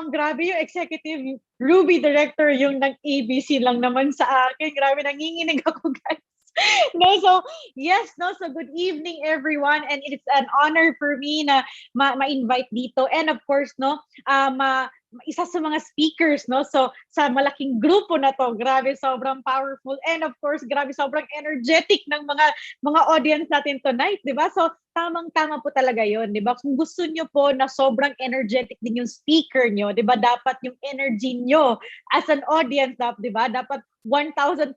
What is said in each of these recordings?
Grabe yung executive Ruby director yung nag-ABC lang naman sa akin. Grabe, nanginginig ako, guys. No, so yes, no, so good evening everyone, and it's an honor for me na ma-invite dito, and of course, no, isa sa mga speakers, no, so sa malaking grupo na to, grabe, sobrang powerful, and of course, grabe, sobrang energetic ng mga audience natin tonight, di ba? So tamang-tama po talaga yon, di ba? Kung gusto nyo po na sobrang energetic din yung speaker nyo, di ba, dapat yung energy nyo as an audience, di ba, dapat 1,000%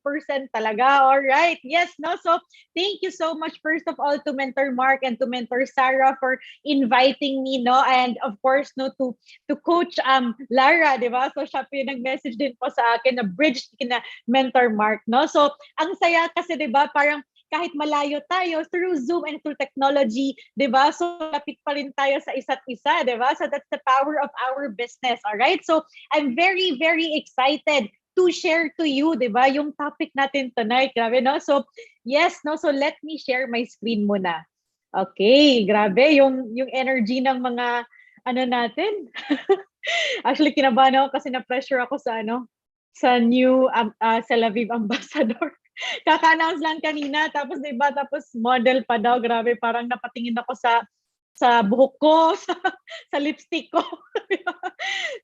talaga. All right. Yes, no. So, thank you so much first of all to Mentor Mark and to Mentor Sarah for inviting me, no, and of course, no, to Coach Lara, 'di ba? So, siya po yung nag-message din po sa akin na bridge kina Mentor Mark, no. So, ang saya kasi, 'di ba, parang kahit malayo tayo through Zoom and through technology, 'di ba? So, lapit pa rin tayo sa isa't isa, 'di ba? So, that's the power of our business. All right? So, I'm very very excited to share to you, di ba, yung topic natin tonight. Grabe, no? So, yes, no? So, let me share my screen muna. Okay, grabe, yung energy ng mga, ano natin. Actually, kinabahan ako kasi na-pressure ako sa new Tel Aviv ambassador. Kaka-announce lang kanina, tapos, di ba, tapos model pa daw, grabe, parang napatingin ako sa buhok ko, sa lipstick ko.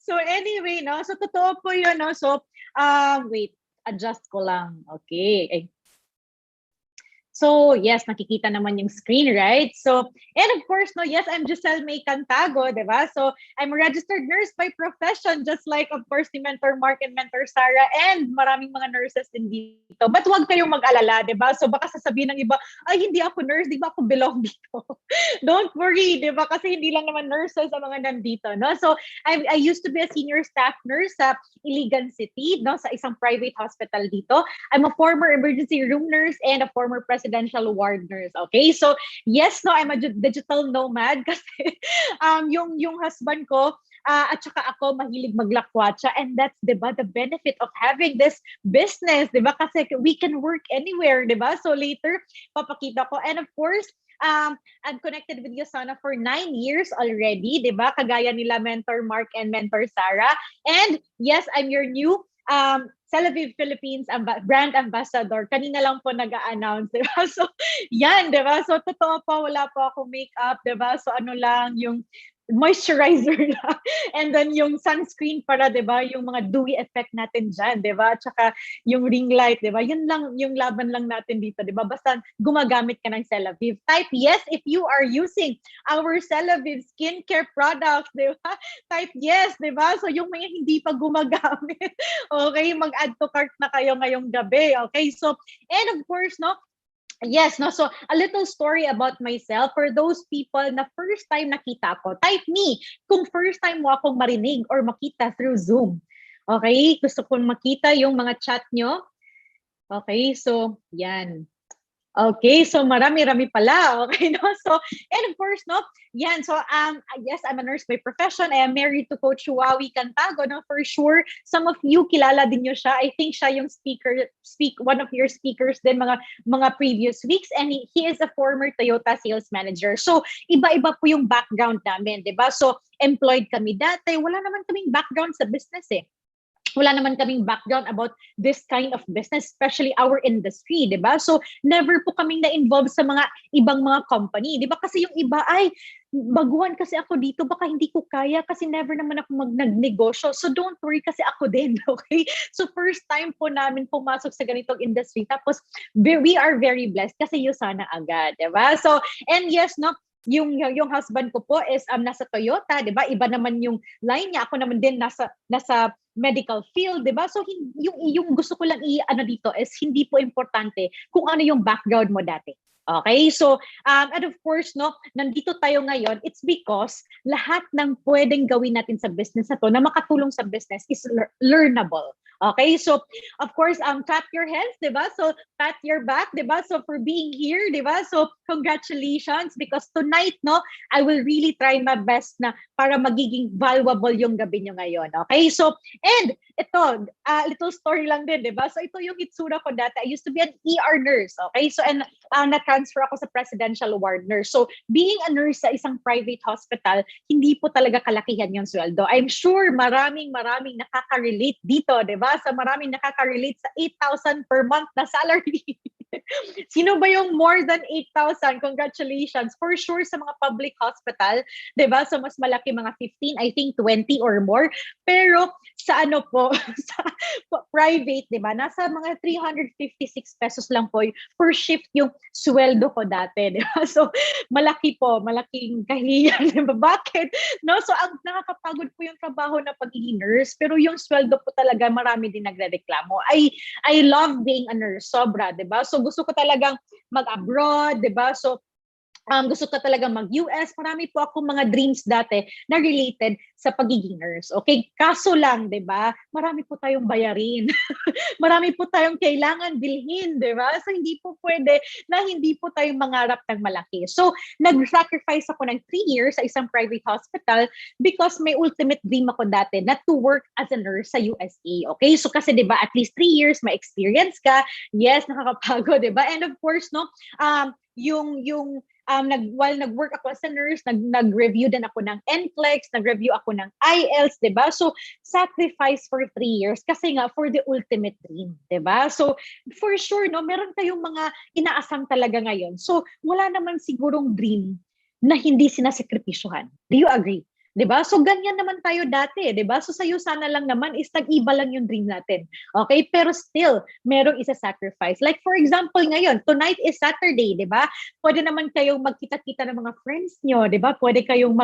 So anyway, no, so totoo po yun, no, so wait, adjust ko lang. Okay. So, yes, nakikita naman yung screen, right? So, and of course, no, yes, I'm Jecel May Cantago, di ba? So, I'm a registered nurse by profession, just like, of course, ni Mentor Mark and Mentor Sarah, and maraming mga nurses din dito. But huwag kayong mag-alala, di ba? So, baka sasabihin ng iba, ay, hindi ako nurse, di ba ako belong dito? Don't worry, di ba? Kasi hindi lang naman nurses ang mga nandito, no? So, I used to be a senior staff nurse sa Iligan City, no, sa isang private hospital dito. I'm a former emergency room nurse and a former presidential ward nurse. Okay, so yes, no, I'm a digital nomad kasi yung husband ko at saka ako mahilig maglakwatsa, and that's, diba, the benefit of having this business, diba, kasi we can work anywhere, diba? So later papakita ko, and of course I'm connected with Yosana for 9 years already, diba? Kagaya nila Mentor Mark and Mentor Sarah. And yes, I'm your new Tel Aviv Philippines brand ambassador. Kanina lang po nag-a-announce, diba? So, yan, diba? So, totoo po, wala po ako makeup, diba? So, ano lang, yung moisturizer lang. And then yung sunscreen para, diba, yung mga dewy effect natin dyan, diba? Tsaka yung ring light, diba? Yun lang, yung laban lang natin dito, diba? Basta gumagamit ka ng Tel Aviv. Type yes if you are using our Tel Aviv skincare products, diba? Type yes, diba? So yung mga hindi pa gumagamit, okay, mag-add to cart na kayo ngayong gabi, okay? So, and of course, no, yes, no. So a little story about myself for those people na first time nakita ko. Type me kung first time mo akong marinig or makita through Zoom. Okay? Gusto kong makita yung mga chat nyo. Okay, so yan. Okay, so marami-rami pala. Okay, no? So, and of course, no? Yan, so, yes, I'm a nurse by profession. I am married to Coach Huawei Cantago, no? For sure, some of you, kilala din nyo siya. I think siya yung one of your speakers din mga previous weeks. And he is a former Toyota sales manager. So, iba-iba po yung background namin, di ba? So, employed kami dati. Wala naman kaming background sa business eh. Wala naman kaming background about this kind of business, especially our industry, di ba? So, never po kaming na-involve sa mga ibang mga company, di ba? Kasi yung iba ay, baguhan kasi ako dito, baka hindi ko kaya kasi never naman ako nagnegosyo. So, don't worry kasi ako din, okay? So, first time po namin pumasok sa ganitong industry. Tapos, we are very blessed kasi yun sana agad, di ba? So, and yes, no, yung husband ko po is nasa Toyota, 'di ba? Iba naman yung line niya. Ako naman din nasa medical field, 'di ba? So yung gusto ko lang dito is hindi po importante kung ano yung background mo dati. Okay? So, and of course, no, nandito tayo ngayon, it's because lahat ng pwedeng gawin natin sa business na to, na makatulong sa business, is learnable. Okay? So, of course, clap your hands, di ba? So, pat your back, di ba? So, for being here, di ba? So, congratulations, because tonight, no, I will really try my best na para magiging valuable yung gabi nyo ngayon. Okay? So, and ito, little story lang din, di ba? So, ito yung itsura ko dati. I used to be an ER nurse. Okay? So, and nag-transfer ako sa presidential ward nurse. So, being a nurse sa isang private hospital, hindi po talaga kalakihan yung sweldo. I'm sure maraming nakaka-relate dito, di ba? Sa maraming nakaka-relate sa 8,000 per month na salary. Sino ba yung more than 8,000? Congratulations. For sure sa mga public hospital, 'di ba? So mas malaki mga 15, I think 20 or more. Pero sa ano po, sa private, 'di ba? Nasa mga 356 pesos lang po per shift yung sweldo ko dati, 'di ba? So malaki po, malaking kahiyan, 'di ba? Bakit? No, so ang nakakapagod po yung trabaho na pagiging nurse, pero yung sweldo po talaga marami din nagrereklamo. I love being a nurse, sobra, 'di ba? So gusto ko talagang mag-abroad, 'di ba? So gusto ko talaga mag-US. Marami po akong mga dreams dati na related sa pagiging nurse. Okay? Kaso lang, 'di ba? Marami po tayong bayarin. Marami po tayong kailangan bilhin, 'di ba? So hindi po pwede na hindi po tayong mangarap ng malaki. So nag-sacrifice ako ng 3 years sa isang private hospital because may ultimate dream ako dati na to work as a nurse sa USA. Okay? So kasi 'di ba at least 3 years may experience ka. Yes, nakakapagod, 'di ba? And of course, no, while nag-work ako as a nurse, nag-review din ako ng NCLEX, nag-review ako ng IELTS, 'di ba? So sacrifice for 3 years kasi nga for the ultimate dream, 'di ba? So for sure, no, meron tayong mga inaasam talaga ngayon. So wala naman sigurong dream na hindi sinasakripisyohan. Do you agree? 'Di ba? So ganyan naman tayo dati, 'di ba? So sa'yo sana lang naman is nag-iba lang yung dream natin. Okay? Pero still, merong isa-sacrifice. Like for example ngayon, tonight is Saturday, 'di ba? Pwede naman kayong magkita-kita ng mga friends nyo, 'di ba? Pwede kayong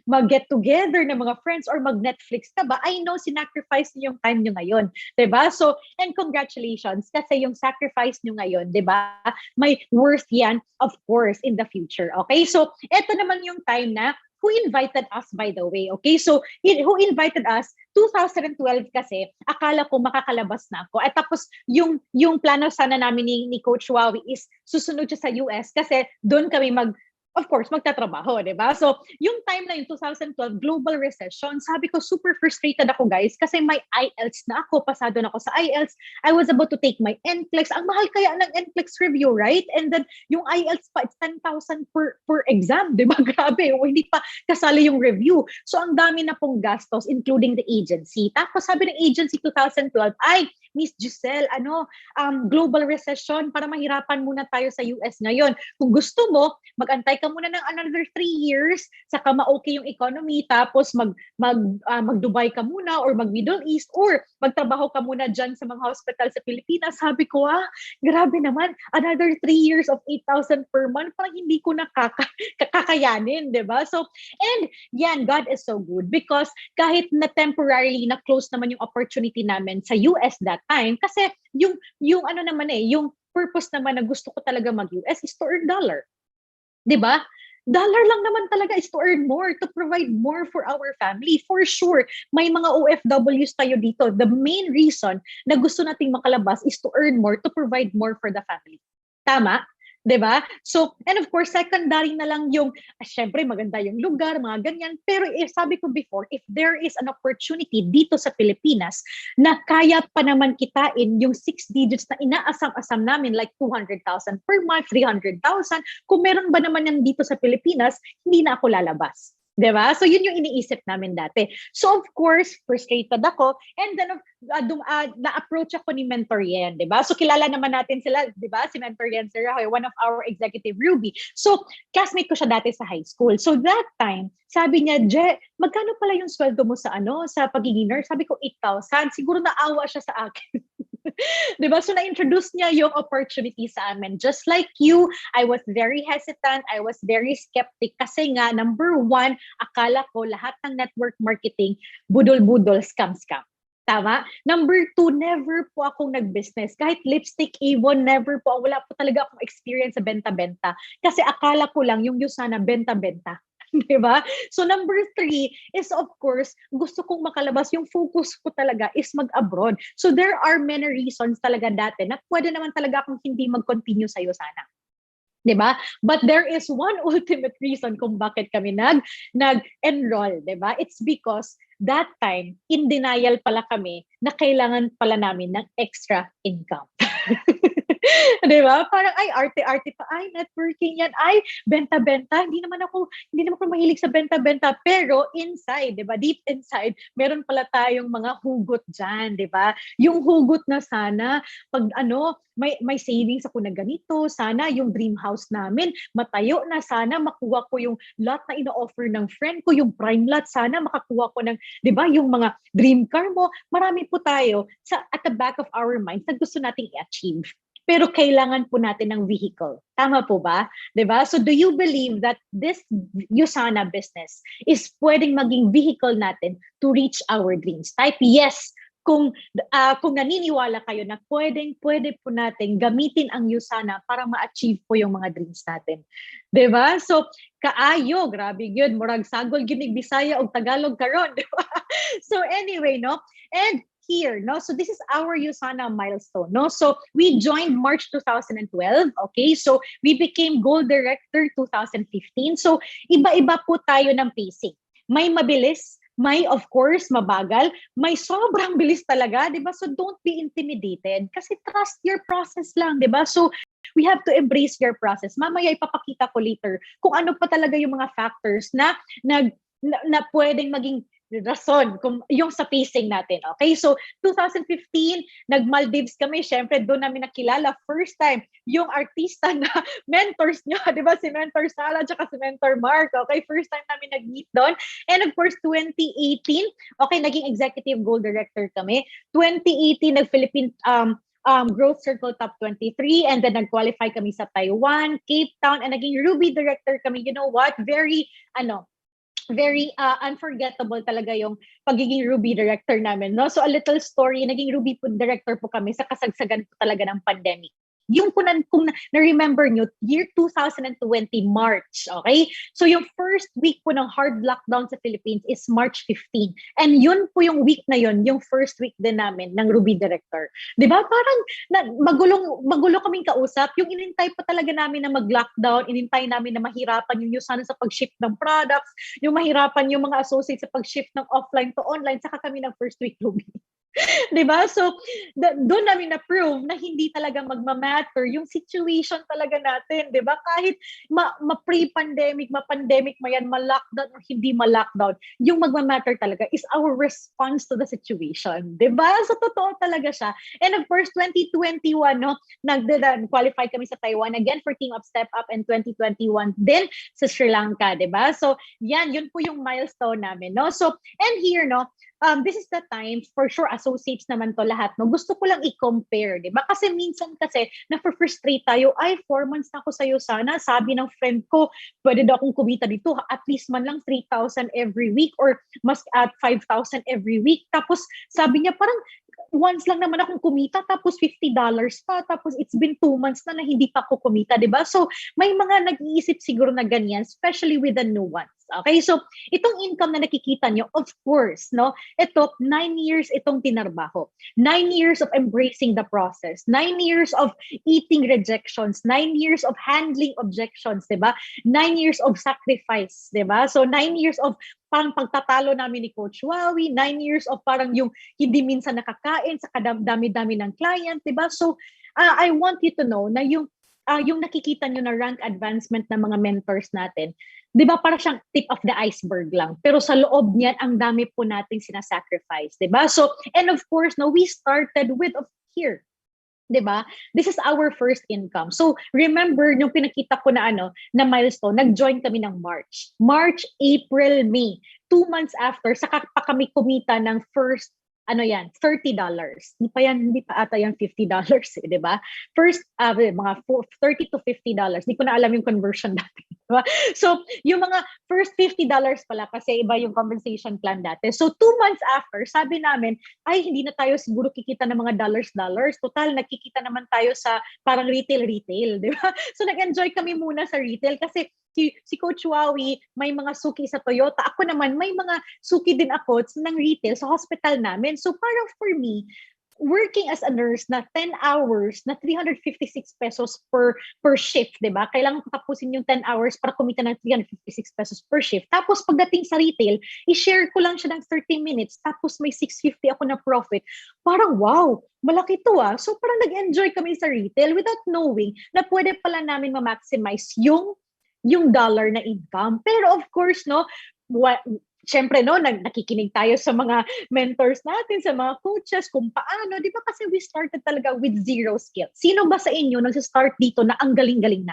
mag-get together ng mga friends or mag-Netflix ka ba? I know sinacrifice niyo yung time nyo ngayon, 'di ba? So, and congratulations kasi yung sacrifice nyo ngayon, 'di ba? May worth yan, of course, in the future. Okay? So, eto naman yung time na who invited us, by the way, okay? So, who invited us? 2012 kasi, akala ko makakalabas na ako. At tapos, yung plano sana namin ni Coach Wawi is susunod siya sa US kasi doon kami of course, magtatrabaho, di ba? So, yung time na yung 2012, global recession, sabi ko, super frustrated ako, guys, kasi may IELTS na ako, pasado na ako sa IELTS, I was about to take my NCLEX, ang mahal kaya ng NCLEX review, right? And then, yung IELTS pa, it's 10,000 per exam, di ba? Grabe, hindi pa kasali yung review. So, ang dami na pong gastos, including the agency. Tapos, sabi ng agency 2012, ay, Miss Jecel, global recession, para mahirapan muna tayo sa US ngayon. Kung gusto mo, mag-antay ka muna ng another 3 years, saka ma-okay yung economy, tapos mag-Dubai ka muna or mag-Middle East or magtrabaho ka muna dyan sa mga hospital sa Pilipinas. Sabi ko, grabe naman, another 3 years of 8,000 per month, parang hindi ko kakayanin, di ba? So, and yan, God is so good because kahit na temporarily na-close naman yung opportunity namin sa US that time, kasi yung yung purpose naman na gusto ko talaga mag-US is to earn dollar. 'Di ba? Dollar lang naman talaga is to earn more, to provide more for our family. For sure, may mga OFWs tayo dito. The main reason na gusto nating makalabas is to earn more, to provide more for the family. Tama? 'Di ba? So, and of course, secondary na lang yung, syempre maganda yung lugar, mga ganyan. Pero sabi ko before, if there is an opportunity dito sa Pilipinas na kaya pa naman kitain yung 6 digits na inaasam-asam namin, like 200,000 per month, 300,000, kung meron ba naman yan dito sa Pilipinas, hindi na ako lalabas. 'Di ba? So yun yung iniisip namin dati. So of course, frustrated ako, and then na-approach ako ni Mentor Yen, 'di ba? So kilala naman natin sila, 'di ba? Si Mentor Yen Sir, one of our executive Ruby. So classmate ko siya dati sa high school. So that time, sabi niya, "Je, magkano pala yung sweldo mo sa pagiging nurse?" Sabi ko 8,000. Siguro naawa siya sa akin. 'Di ba? So na-introduce niya yung opportunity sa amin. Just like you, I was very hesitant, I was very skeptic kasi nga number 1, akala ko lahat ng network marketing budol-budol, scam-scam. Tama? Number 2, never po akong nag-business. Kahit lipstick, Avon, never po. Wala po talaga akong experience sa benta-benta. Kasi akala ko lang yung sana benta-benta. Diba? So number 3 is of course, gusto kong makalabas, yung focus ko talaga is mag-abroad. So there are many reasons talaga dati na pwede naman talaga akong hindi mag-continue sa'yo sana. Diba? But there is one ultimate reason kung bakit kami nag-enroll, diba? It's because that time, in denial pala kami na kailangan pala namin ng extra income. 'Di ba? Parang, ay, arte-arte pa, ay, networking yan, ay, benta-benta. Hindi naman ako mahilig sa benta-benta. Pero inside, 'di ba? Deep inside, meron pala tayong mga hugot diyan, 'di ba? Yung hugot na sana, pag ano, may savings ako na ganito, sana yung dream house namin matayo na, sana makuha ko yung lot na ino-offer ng friend ko, yung prime lot, sana makakuha ko ng, 'di ba, yung mga dream car mo. Marami po tayo sa at the back of our minds na gusto nating i-achieve. Pero kailangan po natin ng vehicle. Tama po ba? 'Di ba? So do you believe that this Usana business is pwedeng maging vehicle natin to reach our dreams? Type yes kung naniniwala kayo na pwede po natin gamitin ang Usana para ma-achieve po yung mga dreams natin. 'Di ba? So, kaayo, grabe yun. Murag sagol ginig Bisaya o Tagalog karon, 'di ba? So anyway, no? And here, no? So this is our Usana milestone, no? So we joined March 2012, okay? So we became Gold Director 2015. So iba-iba po tayo ng pacing. May mabilis, may of course mabagal, may sobrang bilis talaga, 'di ba? So don't be intimidated kasi trust your process lang, 'di ba? So we have to embrace your process. Mamaya ipapakita ko later kung ano pa talaga yung mga factors na pwedeng maging rason kung yung sa pacing natin. Okay? So 2015, nag-Maldives kami. Syempre doon namin nakilala first time yung artista na mentors nyo, 'di ba? Si Mentor Sala at si Mentor Mark. Okay? First time namin nag-meet doon. And of course 2018, okay, naging executive gold director kami. 2018 nag-Philippine Growth Circle Top 23, and then nag-qualify kami sa Taiwan, Cape Town, and naging Ruby director kami. You know what? Very unforgettable talaga yung pagiging Ruby director namin, no? So a little story, naging Ruby po director po kami sa kasagsagan po talaga ng pandemic. Yung kung na-remember nyo, year 2020, March, okay? So yung first week po ng hard lockdown sa Philippines is March 15. And yun po yung week na yun, yung first week din namin ng Ruby Director. Di ba? Parang magulo kaming kausap. Yung inintay pa talaga namin na mag-lockdown, inintay namin na mahirapan yung Usana sa pag-ship ng products, yung mahirapan yung mga associates sa pag-shift ng offline to online, saka kami ng first week Ruby. 'Di ba? So doon namin na-prove na hindi talaga magma-matter yung situation talaga natin, 'di ba? Kahit ma-pre-pandemic, ma-pandemic, mayan, ma-lockdown or hindi ma-lockdown, yung magma-matter talaga is our response to the situation, 'di ba? So totoo talaga siya. And of course 2021, no, qualify kami sa Taiwan again for Team Up Step Up, and 2021 din sa Sri Lanka, 'di ba? So yun po yung milestone namin, no? So and here, no, this is the time, for sure, associates naman to lahat, no? Gusto ko lang i-compare, di ba? Kasi minsan kasi, na-frustrate tayo, ay, 4 months na ako sa'yo sana, sabi ng friend ko, pwede daw akong kumita dito, at least man lang 3,000 every week, or mas at 5,000 every week. Tapos, sabi niya, parang, once lang naman akong kumita, tapos $50 pa, tapos it's been 2 months na hindi pa ako kumita, di ba? So, may mga nag-iisip siguro na ganyan, especially with the new ones. Okay, so itong income na nakikita nyo, of course, no, ito, 9 years itong tinarbaho. 9 years of embracing the process. 9 years of eating rejections. 9 years of handling objections, di ba? 9 years of sacrifice, di ba? So 9 years of parang pagtatalo namin ni Coach Wawi, 9 years of parang yung hindi minsan nakakain sa kadami-dami ng client, di ba? So I want you to know na yung nakikita nyo na rank advancement ng mga mentors natin, di ba, para siyang tip of the iceberg lang. Pero sa loob niyan, ang dami po nating sinasacrifice, di ba? So, and of course, no, we started with here. 'Di ba? This is our first income. So, remember yung pinakita ko na na milestone, nag-join kami ng March, April, May. 2 months after, saka pa kami kumita ng first $30. Hindi pa ata yan $50, di ba? First, mga $30 to $50. Hindi ko na alam yung conversion dati. Diba? So, yung mga first $50 pala kasi iba yung compensation plan dati. So, 2 months after, sabi namin, ay, hindi na tayo siguro kikita ng mga dollars. Total, nakikita naman tayo sa parang retail, di ba? So, nag-enjoy kami muna sa retail kasi si Coach Wawi, may mga suki sa Toyota. Ako naman, may mga suki din ako ng retail sa hospital namin. So parang for me, working as a nurse na 10 hours na 356 pesos per shift, 'di ba? Kailangan ko tapusin yung 10 hours para kumita ng 356 pesos per shift. Tapos pagdating sa retail, i-share ko lang siya ng 30 minutes tapos may 650 ako na profit. Parang wow, malaki to ah. So parang nag-enjoy kami sa retail without knowing na pwede pala namin ma-maximize yung dollar na income. Pero of course, no, syempre, no, nakikinig tayo sa mga mentors natin, sa mga coaches, kung paano, di ba? Kasi we started talaga with zero skill. Sino ba sa inyo nag-start dito na ang galing-galing na?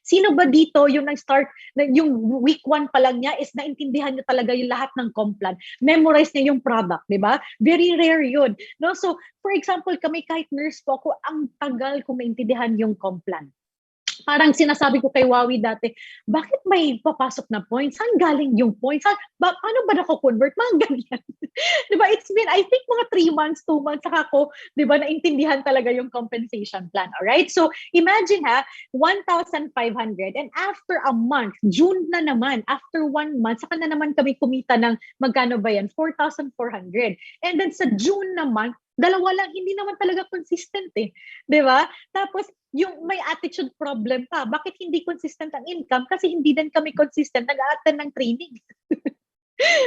Sino ba dito yung nag-start, yung week 1 pa lang niya is naintindihan niya talaga yung lahat ng complan. Memorize niya yung product, di ba? Very rare yun. No? So, for example, kami kahit nurse po ako, ang tagal ko maintindihan yung complan. Parang sinasabi ko kay Wawi dati, bakit may papasok na points? Saan galing yung points? Paano ba nako-convert? Mga ganyan. Diba? It's been, I think, mga 3 months, 2 months, saka ko, diba, naintindihan talaga yung compensation plan. Alright? So, imagine ha, 1,500 and after a month, June na naman, after 1 month, saka na naman kami kumita ng, magkano ba yan? 4,400. And then sa June naman, dalawa lang, hindi naman talaga consistent eh. Di ba? Tapos, yung may attitude problem pa. Bakit hindi consistent ang income? Kasi hindi din kami consistent nag-a-attend ng training.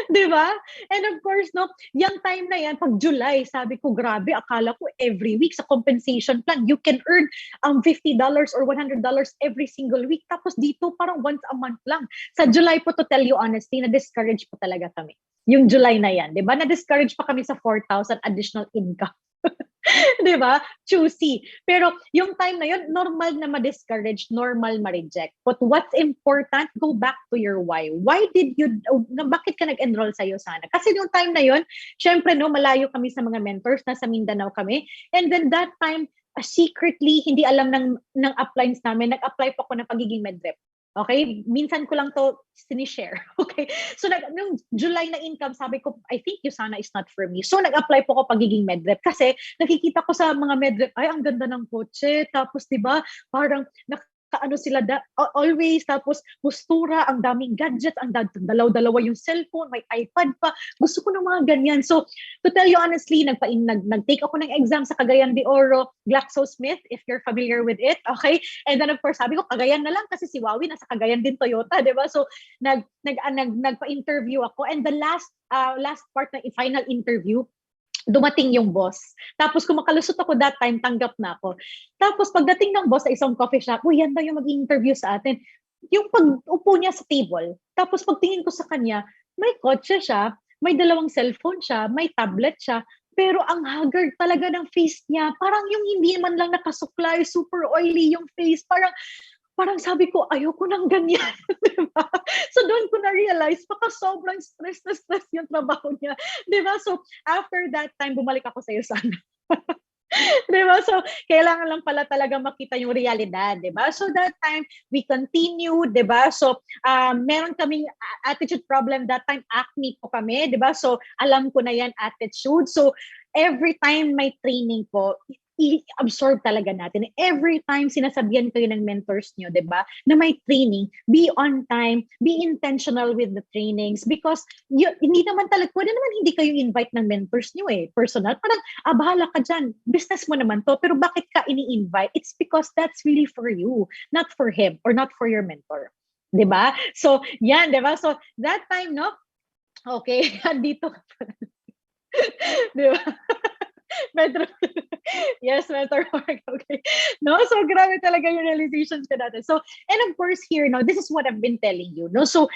Di ba? And of course, no, yung time na yan, pag July, sabi ko, grabe, akala ko every week sa compensation plan, you can earn $50 or $100 every single week. Tapos dito, parang once a month lang. Sa July po, to tell you honestly, na-discourage po talaga kami. Yung July na yan, di ba? Na-discourage pa kami sa 4,000 additional income. Di ba? Choosy. Pero yung time na yun, normal na ma-discourage, normal ma-reject. But what's important, go back to your why. Why did you, bakit ka nag-enroll sa'yo sana? Kasi yung time na yun, syempre no, malayo kami sa mga mentors, nasa Mindanao kami. And then that time, secretly, hindi alam ng uplines namin, nag-apply pa ako ng pagiging medrep. Okay? Minsan ko lang to sinishare. Okay? So, nung July na income, sabi ko, I think USANA is not for me. So, nag-apply po ako pagiging medrep. Kasi, nakikita ko sa mga medrep, ay, ang ganda ng kotse. Tapos, di ba, parang, ano sila always, tapos postura, ang daming gadgets, ang dalaw-dalawa yung cellphone, may iPad pa. Gusto ko ng mga ganyan. So, to tell you honestly, nag-take ako ng exam sa Cagayan de Oro, GlaxoSmith, if you're familiar with it, okay? And then of course, sabi ko, Cagayan na lang kasi si Wawi nasa Cagayan din Toyota, di ba? So, nagpa-interview ako. And the last part ng final interview, dumating yung boss. Tapos kung makalusot ako that time, tanggap na ako. Tapos pagdating ng boss sa isang coffee shop, yan daw yung mag-interview sa atin. Yung pag-upo niya sa table, tapos pagtingin ko sa kanya, may kotse siya, may 2 cellphone siya, may tablet siya, pero ang haggard talaga ng face niya. Parang yung hindi man lang nakasuklay, super oily yung face. Parang sabi ko, ayoko nang ganyan. Diba? So doon ko na-realize, baka sobrang stress yung trabaho niya. Diba? So after that time, bumalik ako sa USANA. Diba? So kailangan lang pala talaga makita yung realidad. Diba? So that time, we continued. Diba? So meron kaming attitude problem that time, acne po kami. Diba? So alam ko na yan, attitude. So every time may training po, i-absorb talaga natin. Every time sinasabihan kayo ng mentors nyo, di ba, na may training, be on time, be intentional with the trainings because hindi naman talaga, pwede naman hindi kayo invite ng mentors nyo personal. Parang, bahala ka dyan, business mo naman to, pero bakit ka ini-invite? It's because that's really for you, not for him or not for your mentor. Di ba? So, yan, di ba? So, that time, no? Okay, dito ka pala. Di ba? Metro. Yes, Metro Park. Okay. No, so grabe talaga yung realizations ko natin. So, and of course here, no, this is what I've been telling you, no? So,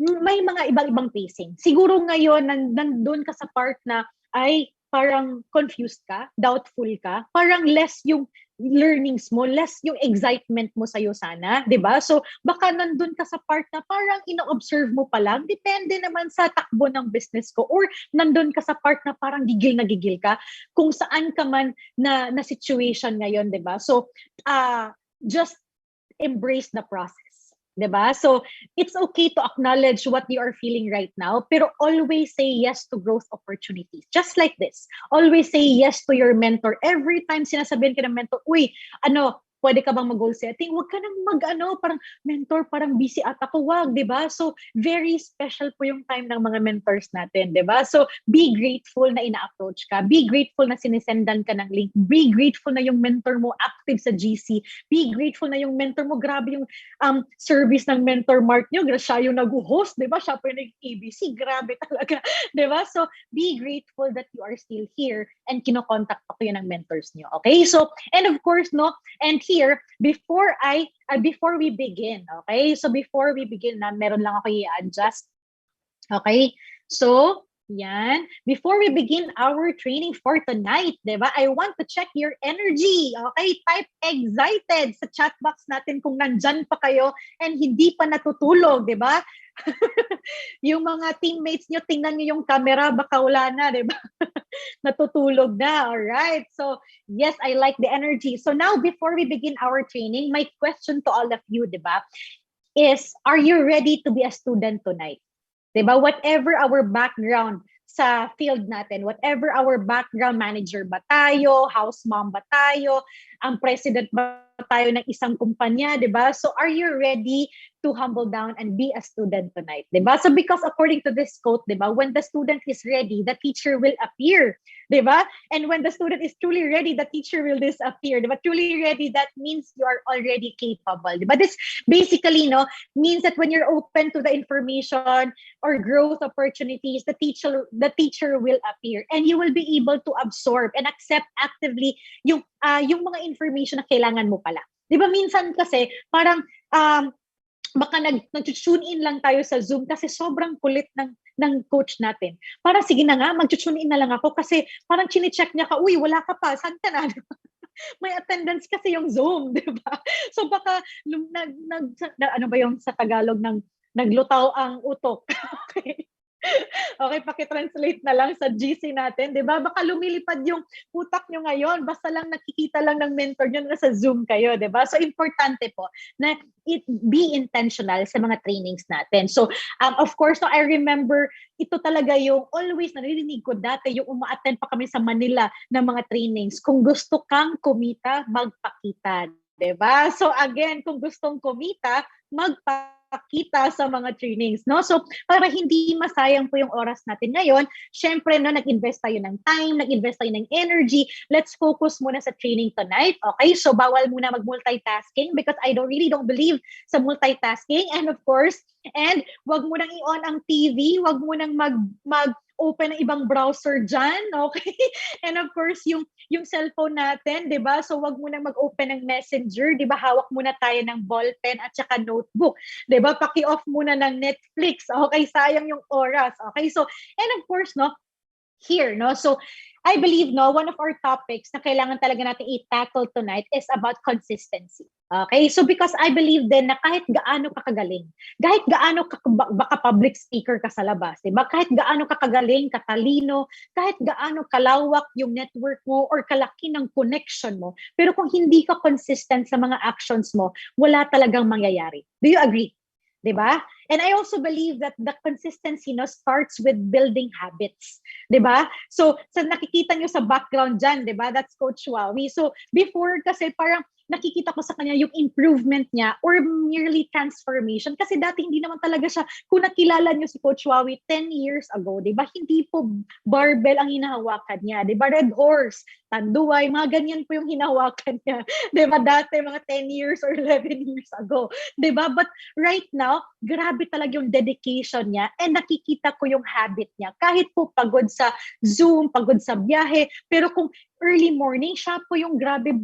may mga ibang pacing. Siguro ngayon, nandun ka sa part na, ay, parang confused ka, doubtful ka, parang less yung learnings mo, less yung excitement mo sa'yo sana, di ba? So, baka nandun ka sa part na parang ino-observe mo pa lang, depende naman sa takbo ng business ko, or nandun ka sa part na parang gigil na gigil ka, kung saan ka man na situation ngayon, di ba? So, just embrace the process. Diba? So, it's okay to acknowledge what you are feeling right now, pero always say yes to growth opportunities. Just like this. Always say yes to your mentor. Every time sinasabihin ka ng mentor, uy, pwede ka bang mag-goal setting? Huwag ka nang parang mentor, parang busy at ako, wag, di ba? So, very special po yung time ng mga mentors natin, di ba? So, be grateful na ina-approach ka. Be grateful na sinisendan ka ng link. Be grateful na yung mentor mo active sa GC. Be grateful na yung mentor mo, grabe yung service ng mentor Mark nyo. Siya yung nag-host, di ba? Siya po yung nag-ABC. Grabe talaga, di ba? So, be grateful that you are still here and kinokontak pa kayo ng mentors nyo. Okay? So, and of course, no, and here, before we begin, okay? So, before we begin, meron lang ako i-adjust. Okay? So, yan. Before we begin our training for tonight, diba? I want to check your energy. Okay? Type excited sa chat box natin kung nandyan pa kayo and hindi pa natutulog, diba? Yung mga teammates nyo, tingnan nyo yung camera, baka wala na, diba? Natutulog na. All right. So, yes, I like the energy. So now, before we begin our training, my question to all of you, diba, is, are you ready to be a student tonight? Diba? Whatever our background sa field natin, whatever our background, manager ba tayo, house mom ba tayo, ang president ba tayo ng isang kumpanya, diba? So are you ready to humble down and be a student tonight, diba? So because according to this quote, diba, when the student is ready, the teacher will appear, diba? And when the student is truly ready, the teacher will disappear, diba? Truly ready, that means you are already capable, diba? This basically, no, means that when you're open to the information or growth opportunities, the teacher will appear and you will be able to absorb and accept actively yung mga information na kailangan mo pala. 'Di ba minsan kasi parang baka nag-tune in lang tayo sa Zoom kasi sobrang kulit ng coach natin. Parang sige na nga, mag-tune in na lang ako kasi parang chine-check niya ka, uy, wala ka pa, saan ka na? May attendance kasi yung Zoom, 'di ba? So baka ano ba yung sa Tagalog ng naglutaw ang utok. Okay. Okay, paki-translate na lang sa GC natin, 'di ba? Baka lumilipad yung utak nyo ngayon, basta lang nakikita lang ng mentor nyo na sa Zoom kayo, 'di ba? So importante po na be intentional sa mga trainings natin. So, of course, no, I remember ito talaga yung always naririnig ko dati yung uma-attend pa kami sa Manila ng mga trainings. Kung gusto kang kumita, magpakita, 'di ba? So again, kung gustong kumita, magpakita sa mga trainings, no? So, para hindi masayang po yung oras natin ngayon, syempre, no, nag-invest tayo ng time, nag-invest tayo ng energy, let's focus muna sa training tonight, okay? So, bawal muna mag-multitasking because I really don't believe sa multitasking, and of course, and wag mo nang i-on ang TV, wag mo nang mag-open ng ibang browser dyan, okay? And of course, yung cellphone natin, di ba? So, wag mo nang mag-open ng messenger, di ba? Hawak muna tayo ng ballpen at saka notebook, di ba? Paki-off muna ng Netflix, okay? Sayang yung oras, okay? So, and of course, no, here, no? So, I believe, no, one of our topics na kailangan talaga natin i-tackle tonight is about consistency. Okay? So, because I believe din na kahit gaano ka kagaling, kahit gaano ka, baka public speaker ka sa labas, diba? Kahit gaano ka kagaling, katalino, kahit gaano kalawak yung network mo or kalaki ng connection mo, pero kung hindi ka consistent sa mga actions mo, wala talagang mangyayari. Do you agree? Diba? And I also believe that the consistency, no, starts with building habits. Diba? So, sa nakikita nyo sa background dyan, diba? That's Coach Wawi. So, before kasi parang nakikita ko sa kanya yung improvement niya or merely transformation. Kasi dati hindi naman talaga siya, kung nakilala niyo si Coach Wawi 10 years ago, di ba? Hindi po barbell ang hinahawakan niya. Di ba? Red horse, tanduay, mga ganyan po yung hinahawakan niya. Di ba? Dati mga 10 years or 11 years ago. Di ba? But right now, grabe talaga yung dedication niya and nakikita ko yung habit niya. Kahit po pagod sa Zoom, pagod sa biyahe, pero kung early morning, siya po yung grabe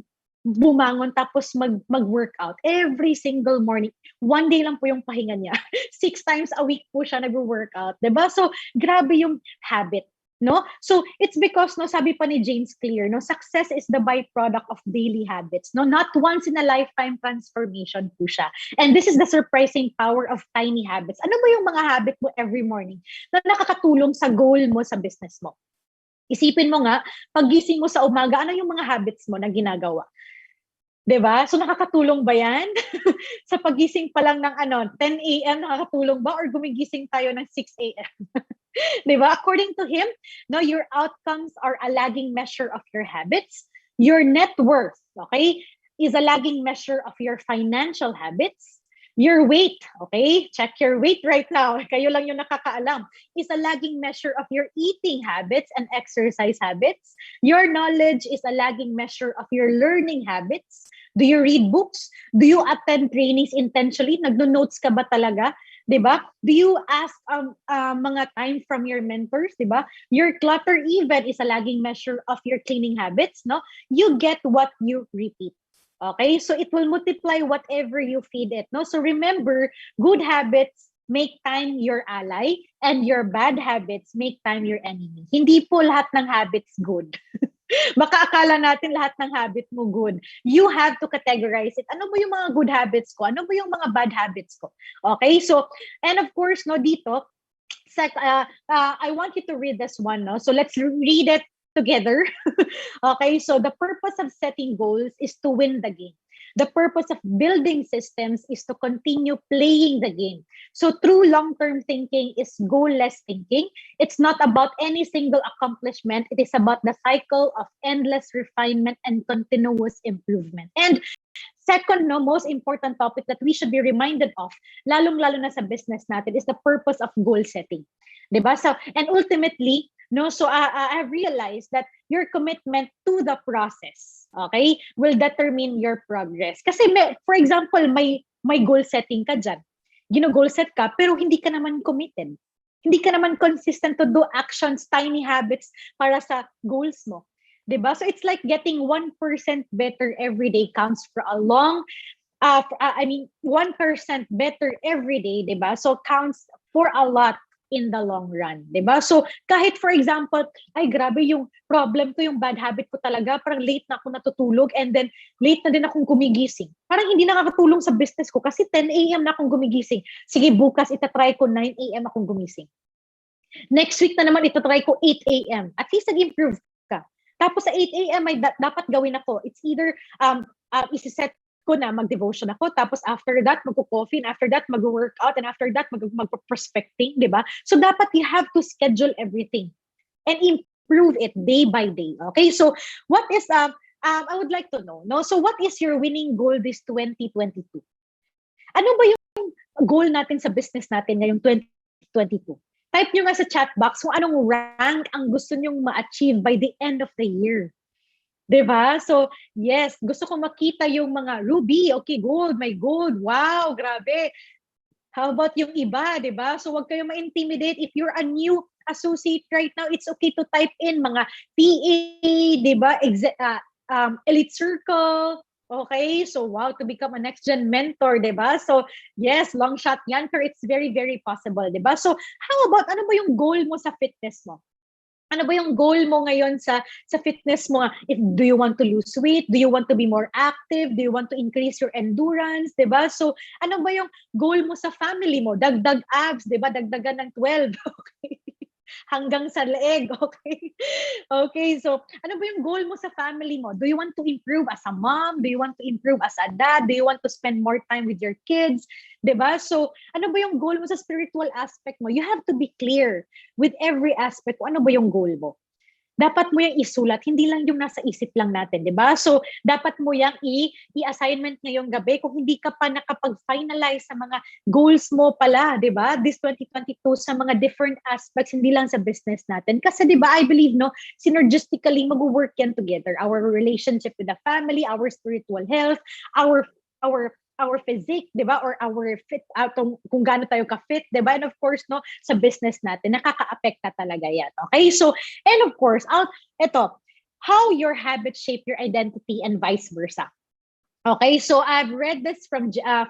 bumangon tapos mag-workout every single morning. One day lang po yung pahinga niya. 6 times a week po siya nag-workout. Diba? So, grabe yung habit. No? So, it's because, no, sabi pa ni James Clear, no, success is the byproduct of daily habits. No? Not once in a lifetime transformation po siya. And this is the surprising power of tiny habits. Ano ba yung mga habit mo every morning na nakakatulong sa goal mo sa business mo? Isipin mo nga, paggising mo sa umaga, ano yung mga habits mo na ginagawa? 'Di ba? So nakakatulong ba 'yan? Sa pagising pa lang ng 10 AM nakakatulong ba or gumigising tayo ng 6 AM? 'Di ba? According to him, no, your outcomes are a lagging measure of your habits, your net worth, okay? is a lagging measure of your financial habits. Your weight, okay? Check your weight right now. Kayo lang yung nakakaalam. Is a lagging measure of your eating habits and exercise habits. Your knowledge is a lagging measure of your learning habits. Do you read books? Do you attend trainings intentionally? Nagno-notes ka ba talaga? 'Di ba? Do you ask mga time from your mentors, 'di ba? Your clutter even is a lagging measure of your cleaning habits, no? You get what you repeat. Okay? So it will multiply whatever you feed it, no? So remember, good habits make time your ally and your bad habits make time your enemy. Hindi po lahat ng habits good. Baka akala natin lahat ng habit mo good. You have to categorize it. Ano ba yung mga good habits ko? Ano ba yung mga bad habits ko? Okay? So, and of course, no, dito, I want you to read this one, no? So let's read it together. Okay? So the purpose of setting goals is to win the game. The purpose of building systems is to continue playing the game. So true long-term thinking is goal-less thinking. It's not about any single accomplishment. It is about the cycle of endless refinement and continuous improvement. And second, no, most important topic that we should be reminded of, lalong-lalo na sa business natin, is the purpose of goal setting. Diba? So, and ultimately, no, so I've realized that your commitment to the process, okay, will determine your progress. Kasi for example, may goal setting ka dyan. Goal set ka, pero hindi ka naman committed. Hindi ka naman consistent to do actions, tiny habits para sa goals mo. Diba? So it's like getting 1% better every day counts for a long, 1% better every day, diba? So counts for a lot in the long run, diba? So kahit for example, ay grabe yung problem ko, yung bad habit ko talaga, parang late na ako natutulog and then late na din akong gumigising. Parang hindi nakakatulong sa business ko kasi 10 a.m. na akong gumigising. Sige, bukas itatry ko 9 a.m. akong gumising. Next week na naman itatry ko 8 a.m. At least nag-improve ka. Tapos sa 8 a.m. ay dapat gawin ako. It's either isi-set ko na mag-devotion ako, tapos after that magko-coffee, and after that mag-workout, and after that mag-prospecting, di ba? So dapat you have to schedule everything and improve it day by day. Okay? So what is I would like to know, no? So what is your winning goal this 2022? Ano ba yung goal natin sa business natin ngayong 2022? Type nyo nga sa chat box kung anong rank ang gusto nyong ma-achieve by the end of the year. Diba? So, yes, gusto ko makita yung mga ruby, okay, gold, my gold, wow, grabe. How about yung iba, diba? So, wag kayo ma-intimidate. If you're a new associate right now, it's okay to type in mga PA, diba? Elite Circle, okay? So, wow, to become a NXGN mentor, diba? So, yes, long shot yan, pero it's very, very possible, diba? So, how about, ano ba yung goal mo sa fitness mo? Ano ba yung goal mo ngayon sa fitness mo? Do you want to lose weight? Do you want to be more active? Do you want to increase your endurance? Diba? So, ano ba yung goal mo sa family mo? Dagdag abs, diba? Dagdagan ng 12. Okay. Hanggang sa leeg, okay? Okay, so ano ba yung goal mo sa family mo? Do you want to improve as a mom? Do you want to improve as a dad? Do you want to spend more time with your kids? Diba? So, ano ba yung goal mo sa spiritual aspect mo? You have to be clear with every aspect kung ano ba yung goal mo. Dapat mo yung isulat, hindi lang yung nasa isip lang natin, di ba? So, dapat mo yung i-assignment ngayong gabi kung hindi ka pa nakapag-finalize sa mga goals mo pala, di ba? This 2022 sa mga different aspects, hindi lang sa business natin. Kasi di ba, I believe, no, synergistically, mag-work yan together. Our relationship with the family, our spiritual health, our physique, di ba? Or our fit, kung gaano tayo ka-fit, di ba? And of course, no, sa business natin, nakaka-apekta talaga yan. Okay? So, and of course, how your habits shape your identity and vice versa. Okay, so I've read this from sa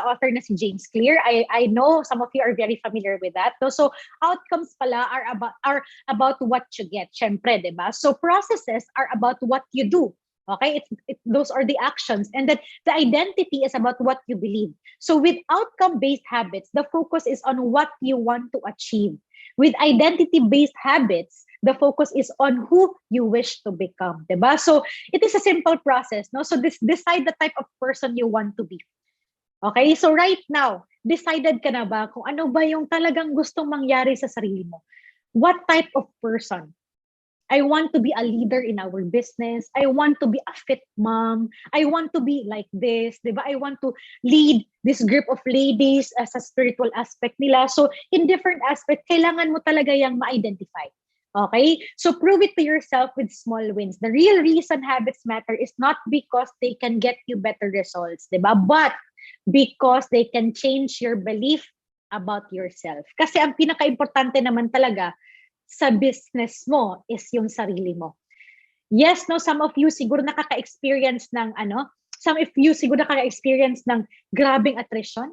author na si James Clear. I know some of you are very familiar with that. So outcomes pala are about what you get. Syempre, 'di ba? So processes are about what you do. Okay, those are the actions, and then the identity is about what you believe. So with outcome-based habits, the focus is on what you want to achieve. With identity-based habits, the focus is on who you wish to become, diba? So it is a simple process, no? So decide the type of person you want to be. Okay, so right now, decided ka na ba kung ano ba yung talagang gustong mangyari sa sarili mo? What type of person I want to be a leader in our business. I want to be a fit mom. I want to be like this, di ba? I want to lead this group of ladies as a spiritual aspect nila. So, in different aspect, kailangan mo talaga yung ma-identify. Okay? So, prove it to yourself with small wins. The real reason habits matter is not because they can get you better results, di ba? But because they can change your belief about yourself. Kasi ang pinaka-importante naman talaga sa business mo is yung sarili mo. Yes, no, some of you siguro nakaka-experience ng some of you siguro nakaka-experience ng grabing attrition.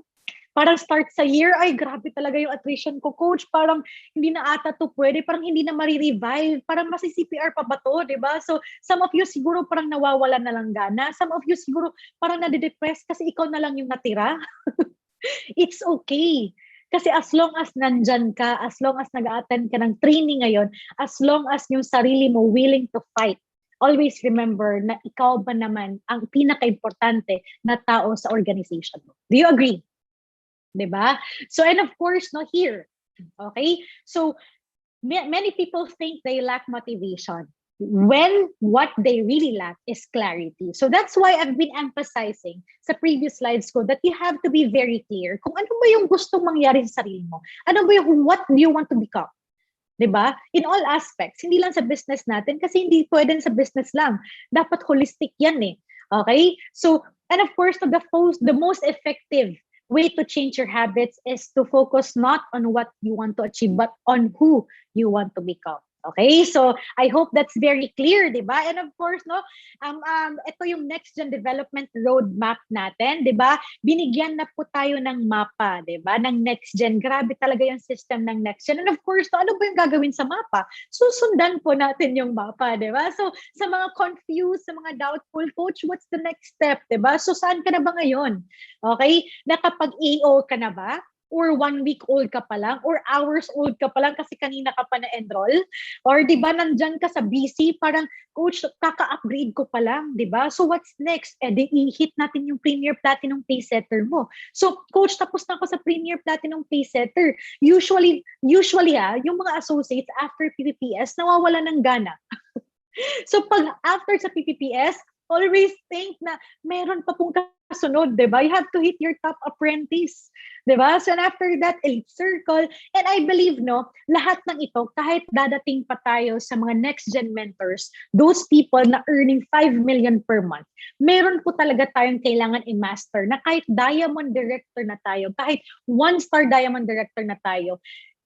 Parang start sa year, ay grabe talaga yung attrition ko, coach. Parang hindi na ata to pwede, parang hindi na marirevive, parang masi-CPR pa ba to, di ba? So, some of you siguro parang nawawala na lang gana. Some of you siguro parang nade-depress kasi ikaw na lang yung natira. It's okay. Kasi as long as nandyan ka, as long as nag-attend ka ng training ngayon, as long as yung sarili mo willing to fight, always remember na ikaw ba naman ang pinaka-importante na tao sa organization mo. Do you agree? Diba? So, and of course, no, here, okay? So, many people think they lack motivation when what they really lack is clarity. So that's why I've been emphasizing sa previous slides ko that you have to be very clear kung ano ba yung gustong mangyari sa sarili mo. Ano ba yung what do you want to become? Diba? In all aspects. Hindi lang sa business natin kasi hindi pwedeng sa business lang. Dapat holistic yan eh. Okay? So, and of course, the most effective way to change your habits is to focus not on what you want to achieve, but on who you want to become. Okay, so I hope that's very clear, di ba? And of course, no, ito yung next gen development roadmap natin, di ba? Binigyan na po tayo ng mapa, di ba? Ng next gen. Grabe talaga yung system ng next gen. And of course, no, ano ba yung gagawin sa mapa? Susundan po natin yung mapa, di ba? So sa mga confused, sa mga doubtful, coach, what's the next step, di ba? So saan ka na ba ngayon? Okay, nakapag-AO ka na ba? Or 1 week old ka pa lang, or hours old ka pa lang kasi kanina ka pa na-enroll, or di ba nandyan ka sa BC, parang coach, kaka-upgrade ko pa lang, di ba? So what's next? Di i-hit natin yung Premier Platinum Pay Setter mo. So coach, tapos na ako sa Premier Platinum Pay Setter. Usually yung mga associates after PPPS, nawawala ng gana. So pag after sa PPPS, always think na meron pa pong kasunod, di ba? You have to hit your top apprentice, di ba? So and after that, elite circle. And I believe, no, lahat ng ito, kahit dadating pa tayo sa mga next gen mentors, those people na earning 5 million per month, meron po talaga tayong kailangan i-master na kahit diamond director na tayo, kahit 1-star diamond director na tayo,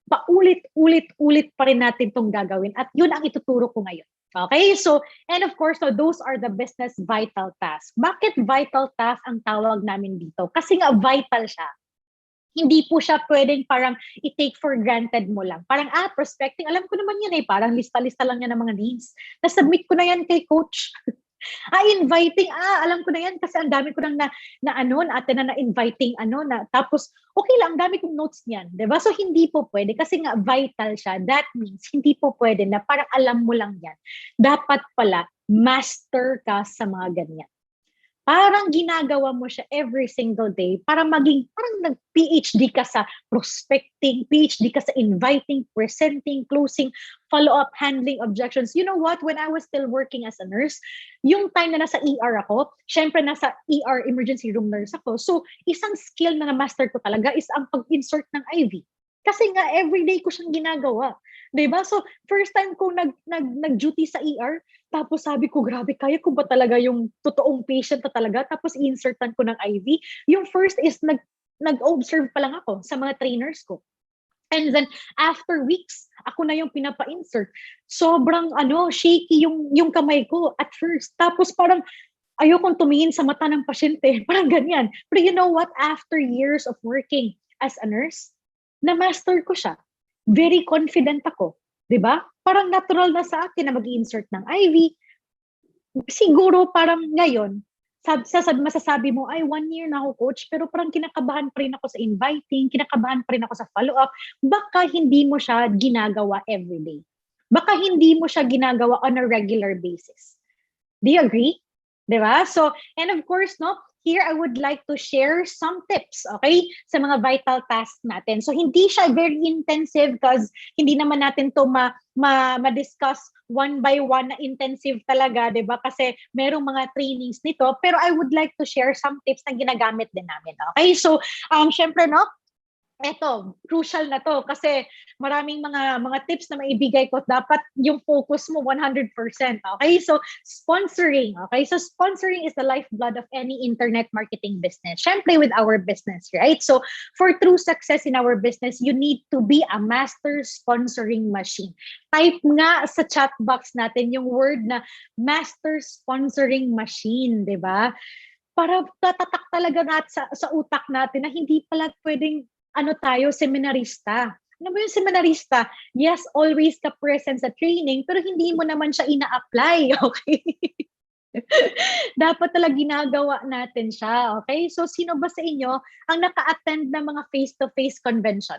paulit-ulit pa rin natin itong gagawin. At yun ang ituturo ko ngayon. Okay, so, and of course, so those are the business vital tasks. Bakit vital task ang tawag namin dito? Kasi nga vital siya. Hindi po siya pwedeng parang i-take for granted mo lang. Parang, prospecting, alam ko naman yan eh. Parang lista-lista lang yan ng mga needs. Na-submit ko na yan kay coach. Inviting, alam ko na yan kasi ang dami ko nang na-inviting, tapos, okay lang, ang dami kong notes niyan, diba? So, hindi po pwede kasi nga vital siya. That means, hindi po pwede na parang alam mo lang yan. Dapat pala, master ka sa mga ganyan. Parang ginagawa mo siya every single day para maging, parang nag-PhD ka sa prospecting, PhD ka sa inviting, presenting, closing, follow-up, handling objections. You know what? When I was still working as a nurse, yung time na nasa ER ako, syempre nasa ER emergency room nurse ako. So, isang skill na na-master ko talaga is ang pag-insert ng IV. Kasi nga, everyday ko siyang ginagawa. Diba? So, first time ko nag-duty sa ER, tapos sabi ko, grabe, kaya ko ba talaga yung totoong patient na talaga? Tapos insertan ko ng IV. Yung first is nag-observe pa lang ako sa mga trainers ko. And then, after weeks, ako na yung pinapa-insert. Sobrang, shaky yung kamay ko at first. Tapos parang, ayokong tumingin sa mata ng pasyente. Parang ganyan. But you know what? After years of working as a nurse, na-master ko siya. Very confident ako. Diba? Parang natural na sa akin na mag-insert ng IV. Siguro parang ngayon, masasabi mo, 1 year na ako, coach, pero parang kinakabahan pa rin ako sa inviting, kinakabahan pa rin ako sa follow-up. Baka hindi mo siya ginagawa everyday. Baka hindi mo siya ginagawa on a regular basis. Do you agree? Diba? So, and of course, no, here I would like to share some tips, okay, sa mga vital tasks natin. So hindi siya very intensive because hindi naman natin to ma-discuss one by one na intensive talaga, 'di ba? Kasi merong mga trainings nito, pero I would like to share some tips na ginagamit din namin. Okay? So, syempre, no, eto, crucial na to kasi maraming mga tips na maibigay ko, dapat yung focus mo 100%. Okay? So, sponsoring. Okay? So, sponsoring is the lifeblood of any internet marketing business. Syempre with our business, right? So, for true success in our business, you need to be a master sponsoring machine. Type nga sa chat box natin yung word na master sponsoring machine, di ba? Para tatatak talaga sa utak natin na hindi pala pwedeng tayo, seminarista. Ano ba yung seminarista? Yes, always ka present sa training, pero hindi mo naman siya ina-apply, okay? Dapat talaga ginagawa natin siya, okay? So, sino ba sa inyo ang naka-attend ng mga face-to-face convention?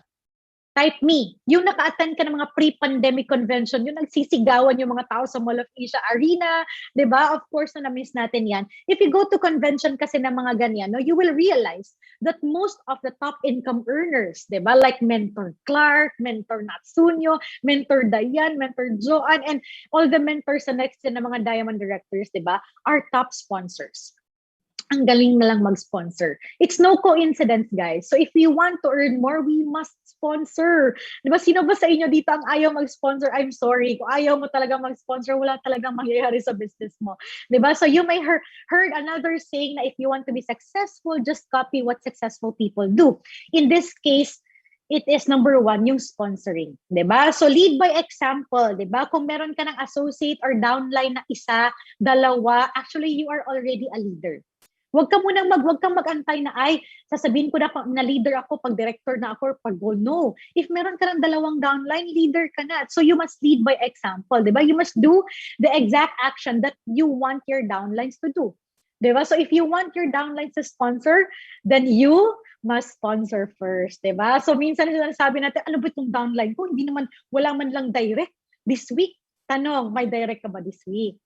Type me. Yung naka-attend ka ng mga pre-pandemic convention, yung nagsisigawan yung mga tao sa Mall of Asia Arena, di ba? Of course, na-miss natin yan. If you go to convention kasi ng mga ganyan, no, you will realize that most of the top income earners, di ba? Like Mentor Clark, Mentor Natsunyo, Mentor Dayan, Mentor Joanne, and all the mentors sa next gen ng mga Diamond Directors, di ba? Are top sponsors. Ang galing na lang mag-sponsor. It's no coincidence, guys. So if we want to earn more, we must sponsor. Diba? Sino ba sa inyo dito ang ayaw mag-sponsor? I'm sorry. Kung ayaw mo talaga mag-sponsor, wala talagang mangyayari sa business mo. Diba? So you may heard another saying na if you want to be successful, just copy what successful people do. In this case, it is number 1, yung sponsoring. Diba? So lead by example. Diba? Kung meron ka ng associate or downline na isa, dalawa, actually you are already a leader. Huwag kang mag-antay na, ay, sasabihin ko na leader ako pag director na ako or pag goal. No. If meron ka ng dalawang downline, leader ka na. So you must lead by example, di ba? You must do the exact action that you want your downlines to do. Di ba? So if you want your downlines to sponsor, then you must sponsor first, di ba? So minsan sabi natin, ano ba itong downline ko? Hindi naman, wala man lang direct this week. Tanong, may direct ka ba this week?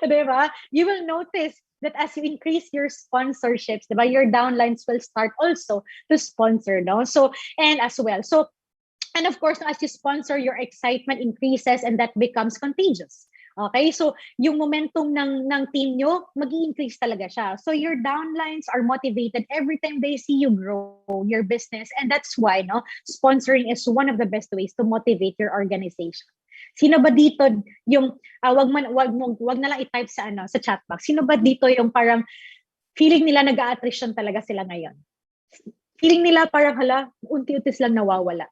Diba? You will notice that as you increase your sponsorships, diba, your downlines will start also to sponsor, no? So, and as well. So, and of course, as you sponsor, your excitement increases and that becomes contagious. Okay? So, yung momentum ng team nyo, mag-i-increase talaga siya. So, your downlines are motivated every time they see you grow your business. And that's why, no, sponsoring is one of the best ways to motivate your organization. Sino ba dito yung wag na lang i-type sa chat box. Sino ba dito yung parang feeling nila nag-a-attrition talaga sila ngayon? Feeling nila parang unti-unti silang nawawala.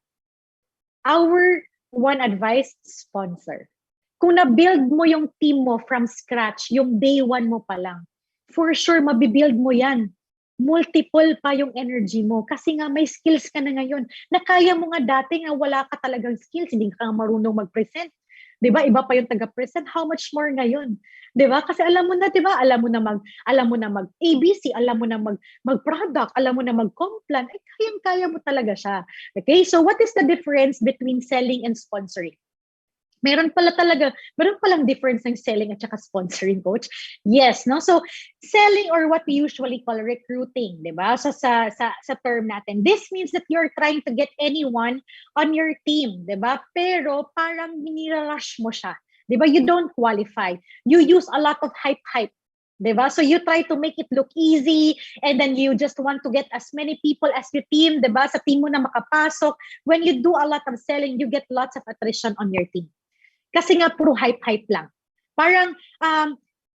Our one advice, sponsor. Kung na-build mo yung team mo from scratch, yung day 1 mo pa lang, for sure mabibuild mo yan. Multiple pa yung energy mo kasi nga may skills ka na ngayon na kaya mo nga dati nga wala ka talagang skills, hindi ka marunong mag-present. 'Di ba? Iba pa yung taga-present, how much more ngayon? 'Di ba? Kasi alam mo na, 'di ba? Alam mo na mag ABC, alam mo na mag-product, alam mo na mag-complan, kayang-kaya mo talaga siya. Okay? So what is the difference between selling and sponsoring? Meron palang difference ng selling at saka sponsoring, coach. Yes, no? So, selling or what we usually call recruiting, di ba? So, sa term natin. This means that you're trying to get anyone on your team, di ba? Pero parang nirarush mo siya. Di ba? You don't qualify. You use a lot of hype. Diba? So you try to make it look easy and then you just want to get as many people as your team, diba? Sa team mo na makapasok. When you do a lot of selling, you get lots of attrition on your team. Kasi nga puro hype lang. Parang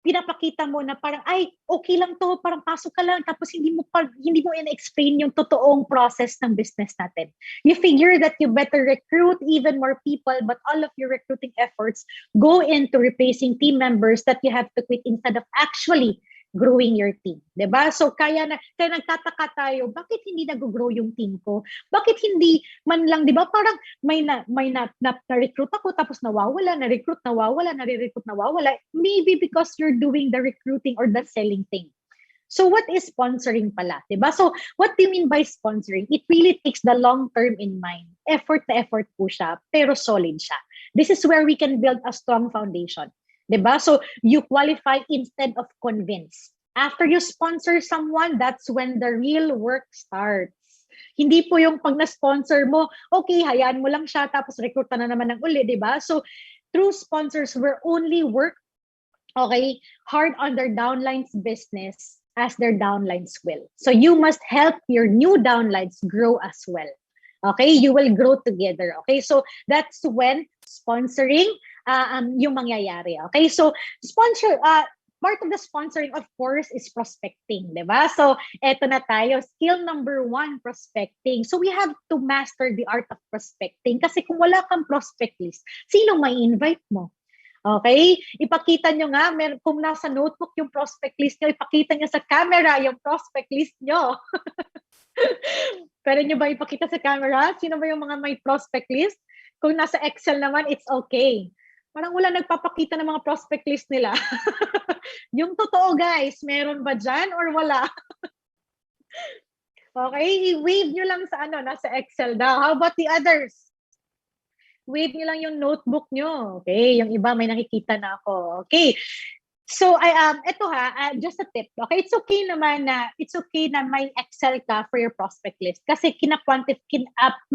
pinapakita mo na parang ay okay lang to, parang pasok ka lang tapos hindi mo in-explain yung totoong process ng business natin. You figure that you better recruit even more people but all of your recruiting efforts go into replacing team members that you have to quit instead of actually growing your team, 'di ba? So kaya nagtataka tayo, bakit hindi nag-grow yung team ko? Bakit hindi man lang, 'di ba? Parang may na-recruit ako tapos nawawala, na-recruit nawawala, na-recruit nawawala. Maybe because you're doing the recruiting or the selling thing. So what is sponsoring pala, 'di ba? So what do you mean by sponsoring? It really takes the long term in mind. Effort na effort po siya, pero solid siya. This is where we can build a strong foundation. Diba? So you qualify instead of convince. After you sponsor someone, that's when the real work starts. Hindi po yung pag na-sponsor mo, okay, hayaan mo lang siya, tapos recruit na naman ng uli, di ba? So, true sponsors will only work, okay, hard on their downline's business as their downlines will. So, you must help your new downlines grow as well. Okay, you will grow together. Okay, so that's when sponsoring yung mangyayari. Okay, so part of the sponsoring, of course, is prospecting, di ba? So, eto na tayo. Skill number 1, prospecting. So, we have to master the art of prospecting. Kasi kung wala kang prospect list, sino may invite mo? Okay? Ipakita nyo nga, kung nasa notebook yung prospect list nyo, ipakita nyo sa camera yung prospect list nyo. Pwede nyo ba ipakita sa camera? Sino ba yung mga may prospect list? Kung nasa Excel naman, it's okay. Parang wala nagpapakita ng mga prospect list nila. Yung totoo, guys, meron ba dyan or wala? Okay, i-wave nyo lang sa nasa Excel daw. How about the others? Wave nyo lang yung notebook nyo. Okay, yung iba may nakikita na ako. Okay. So ito just a tip. Okay, it's okay na may Excel ka for your prospect list kasi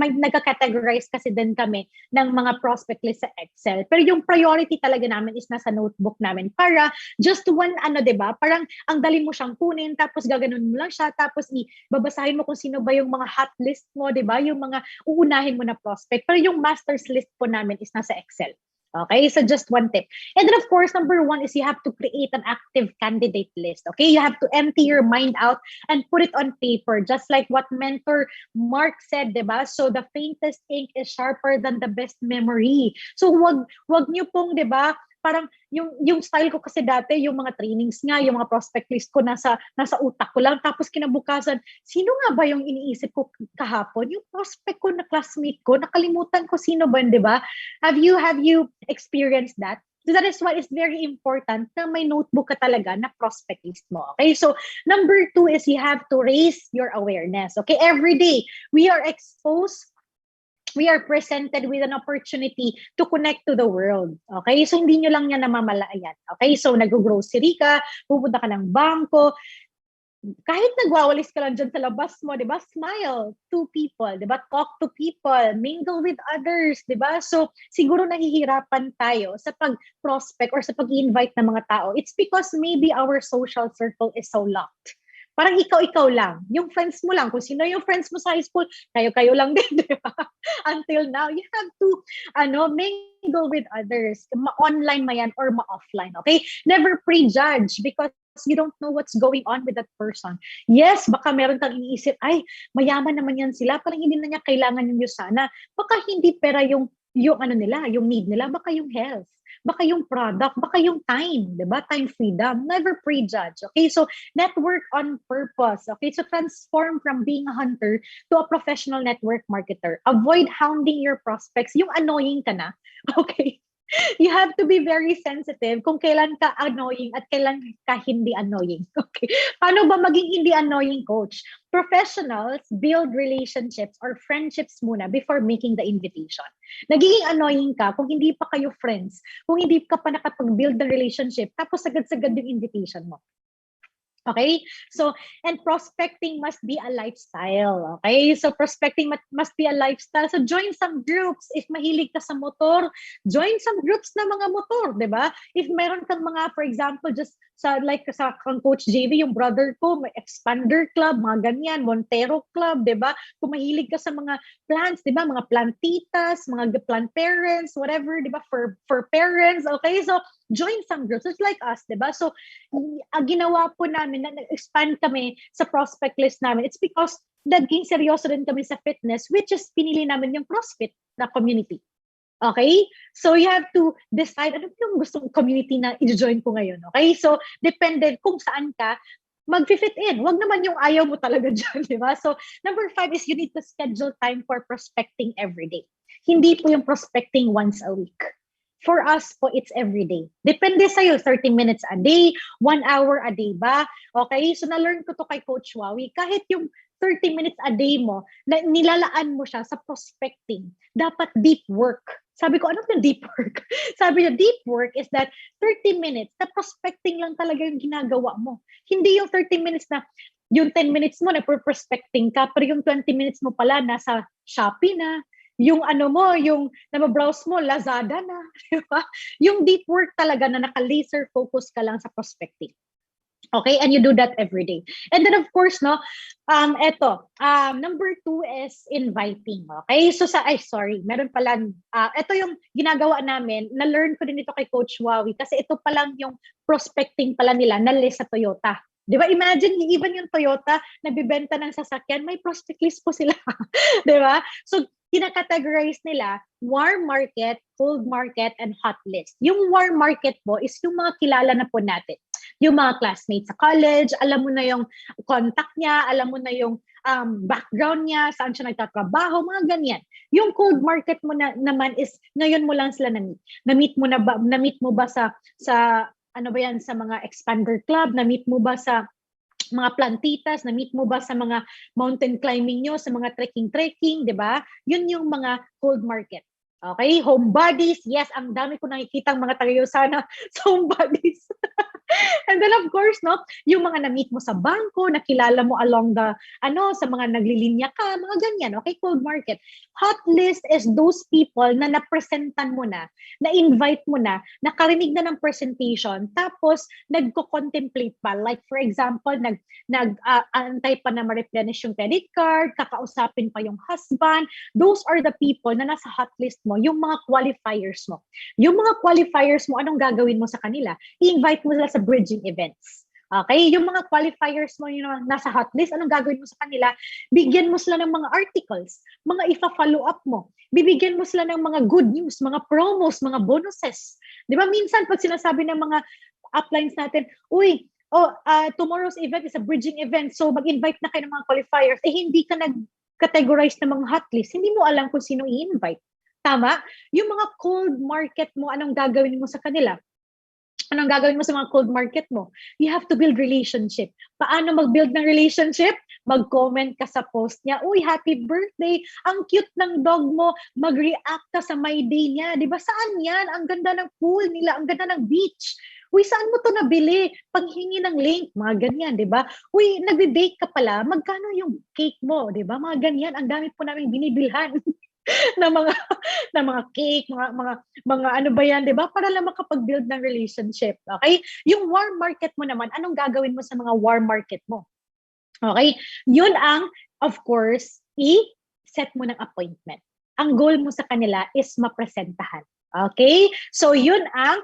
may nagka-categorize kasi din kami ng mga prospect list sa Excel. Pero yung priority talaga namin is nasa notebook namin para just one 'di ba? Parang ang dali mo siyang kunin tapos gaganon mo lang siya tapos babasahin mo kung sino ba yung mga hot list mo, 'di ba? Yung mga uunahin mo na prospect. Pero yung master's list po namin is nasa Excel. Okay, so just one tip. And then of course, number 1 is you have to create an active candidate list. Okay, you have to empty your mind out and put it on paper, just like what mentor Mark said, diba? So the faintest ink is sharper than the best memory. So wag niyo pong, diba? Parang yung style ko kasi dati, yung mga trainings nga, yung mga prospect list ko nasa utak ko lang. Tapos kinabukasan, sino nga ba yung iniisip ko kahapon? Yung prospect ko na classmate ko, nakalimutan ko sino ba, di ba? Have you experienced that? So that is why it's very important na may notebook ka talaga na prospect list mo. Okay? So number 2 is you have to raise your awareness. Okay? Every day, we are presented with an opportunity to connect to the world. Okay? So, hindi nyo lang yan namamalayan. Okay? So, nag-grocery ka, pupunta ka ng bangko, kahit nagwawalis ka lang dyan sa labas mo, di ba? Smile to people, di ba? Talk to people, mingle with others, di ba? So, siguro nahihirapan tayo sa pag-prospect or sa pag-invite ng mga tao. It's because maybe our social circle is so locked. Parang ikaw lang. Yung friends mo lang. Kung sino yung friends mo sa high school, kayo lang din, di ba? Until now, you have to mingle with others. Ma-online ma yan or ma-offline, okay? Never prejudge because you don't know what's going on with that person. Yes, baka meron kang iniisip, ay, mayaman naman yan sila. Parang hindi na niya kailangan yung sana. Baka hindi pera yung nila, yung need nila. Baka yung health. Baka yung product, baka yung time, di ba? Time freedom. Never prejudge. Okay, so network on purpose. Okay, so transform from being a hunter to a professional network marketer. Avoid hounding your prospects. Yung annoying ka na. Okay, you have to be very sensitive kung kailan ka annoying at kailan ka hindi annoying. Okay. Paano ba maging hindi annoying, coach? Professionals build relationships or friendships muna before making the invitation. Nagiging annoying ka kung hindi pa kayo friends, kung hindi ka pa nakapag-build the relationship, tapos sagad-sagad yung invitation mo. Okay? So, and prospecting must be a lifestyle. Okay? So, prospecting must be a lifestyle. So, join some groups. If mahilig ka sa motor, join some groups na mga motor, di ba? If meron kang mga, for example, just sa kang Coach JV, yung brother ko, may Expander Club, mga ganyan, Montero Club, di ba? Kung mahilig ka sa mga plants, di ba? Mga plantitas, mga plant parents, whatever, di ba? For parents, okay? So, join some groups. It's like us, di ba? So, ginawa po namin na nag-expand kami sa prospect list namin. It's because naging seryoso rin kami sa fitness, which is pinili namin yung CrossFit na community. Okay? So, you have to decide ano yung gustong community na i-join ko ngayon. Okay? So, depende kung saan ka mag-fit in. Wag naman yung ayaw mo talaga dyan, di ba? So, number 5 is you need to schedule time for prospecting every day. Hindi po yung prospecting once a week. For us po, it's every day. Depende sa'yo, 30 minutes a day, 1 hour a day ba? Okay? So, na-learn ko to kay Coach Wawi. Kahit yung 30 minutes a day mo, nilalaan mo siya sa prospecting. Dapat deep work. Sabi ko, ano yung deep work? Sabi niya, deep work is that 30 minutes na prospecting lang talaga yung ginagawa mo. Hindi yung 30 minutes na yung 10 minutes mo na prospecting ka, pero yung 20 minutes mo pala nasa Shopee na, yung ano mo, yung namabrowse mo, Lazada na, di ba? Yung deep work talaga na naka-laser focus ka lang sa prospecting. Okay, and you do that every day. And then of course, no, number 2 is inviting. Okay, so meron pala, ito yung ginagawa namin, na-learn ko din ito kay Coach Wawi, kasi ito pa lang yung prospecting pala nila na list sa Toyota. Di ba? Imagine, even yung Toyota, nagbibenta ng sasakyan, may prospect list po sila. Di ba? So, kinakategorize nila warm market, cold market, and hot list. Yung warm market po is yung mga kilala na po natin. Yung mga classmates sa college, alam mo na yung contact niya, alam mo na yung background niya, saan siya nagtatrabaho, mga ganyan. Yung cold market mo naman is ngayon mo lang sila na-meet. Na-meet mo ba sa ano ba yan, sa mga expander club, na-meet mo ba sa mga plantitas, na-meet mo ba sa mga mountain climbing nyo, sa mga trekking, di ba? Yun yung mga cold market. Okay? Homebodies, yes, ang dami ko nakikitang mga taga-Yosana sa homebodies. And then of course, no, yung mga na-meet mo sa bangko, nakilala mo along the, sa mga naglilinya ka, mga ganyan, okay, cold market. Hot list is those people na napresentan mo na-invite mo na, nakarinig na ng presentation, tapos nagko-contemplate pa. Like for example, antay pa na ma-replenish yung credit card, kakausapin pa yung husband. Those are the people na nasa hot list mo, yung mga qualifiers mo. Yung mga qualifiers mo, anong gagawin mo sa kanila? I-invite mo sila sa bridging events. Okay? Yung mga qualifiers mo yung nasa hot list, anong gagawin mo sa kanila? Bigyan mo sila ng mga articles, mga ifa-follow up mo. Bibigyan mo sila ng mga good news, mga promos, mga bonuses. Di ba? Minsan, pag sinasabi ng mga uplines natin, tomorrow's event is a bridging event, so mag-invite na kayo ng mga qualifiers. Hindi ka nag-categorize ng mga hot list. Hindi mo alam kung sino i-invite. Tama? Yung mga cold market mo, anong gagawin mo sa kanila? Anong gagawin mo sa mga cold market mo? You have to build relationship. Paano mag-build ng relationship? Mag-comment ka sa post niya, uy, happy birthday, ang cute ng dog mo, mag-react ka sa my day niya. Di ba? Saan yan? Ang ganda ng pool nila, ang ganda ng beach. Uy, saan mo to nabili? Panghingi ng link, mga ganyan, di ba? Uy, nagbe-bake ka pala, magkano yung cake mo, di ba? Mga ganyan, ang dami po namin binibilhan. na mga cake, mga ano ba yan, 'di ba? Para lang makapag-build ng relationship. Okay? Yung warm market mo naman, anong gagawin mo sa mga warm market mo? Okay? Yun ang, of course, i-set mo ng appointment. Ang goal mo sa kanila is mapresentahan. Okay? So, yun ang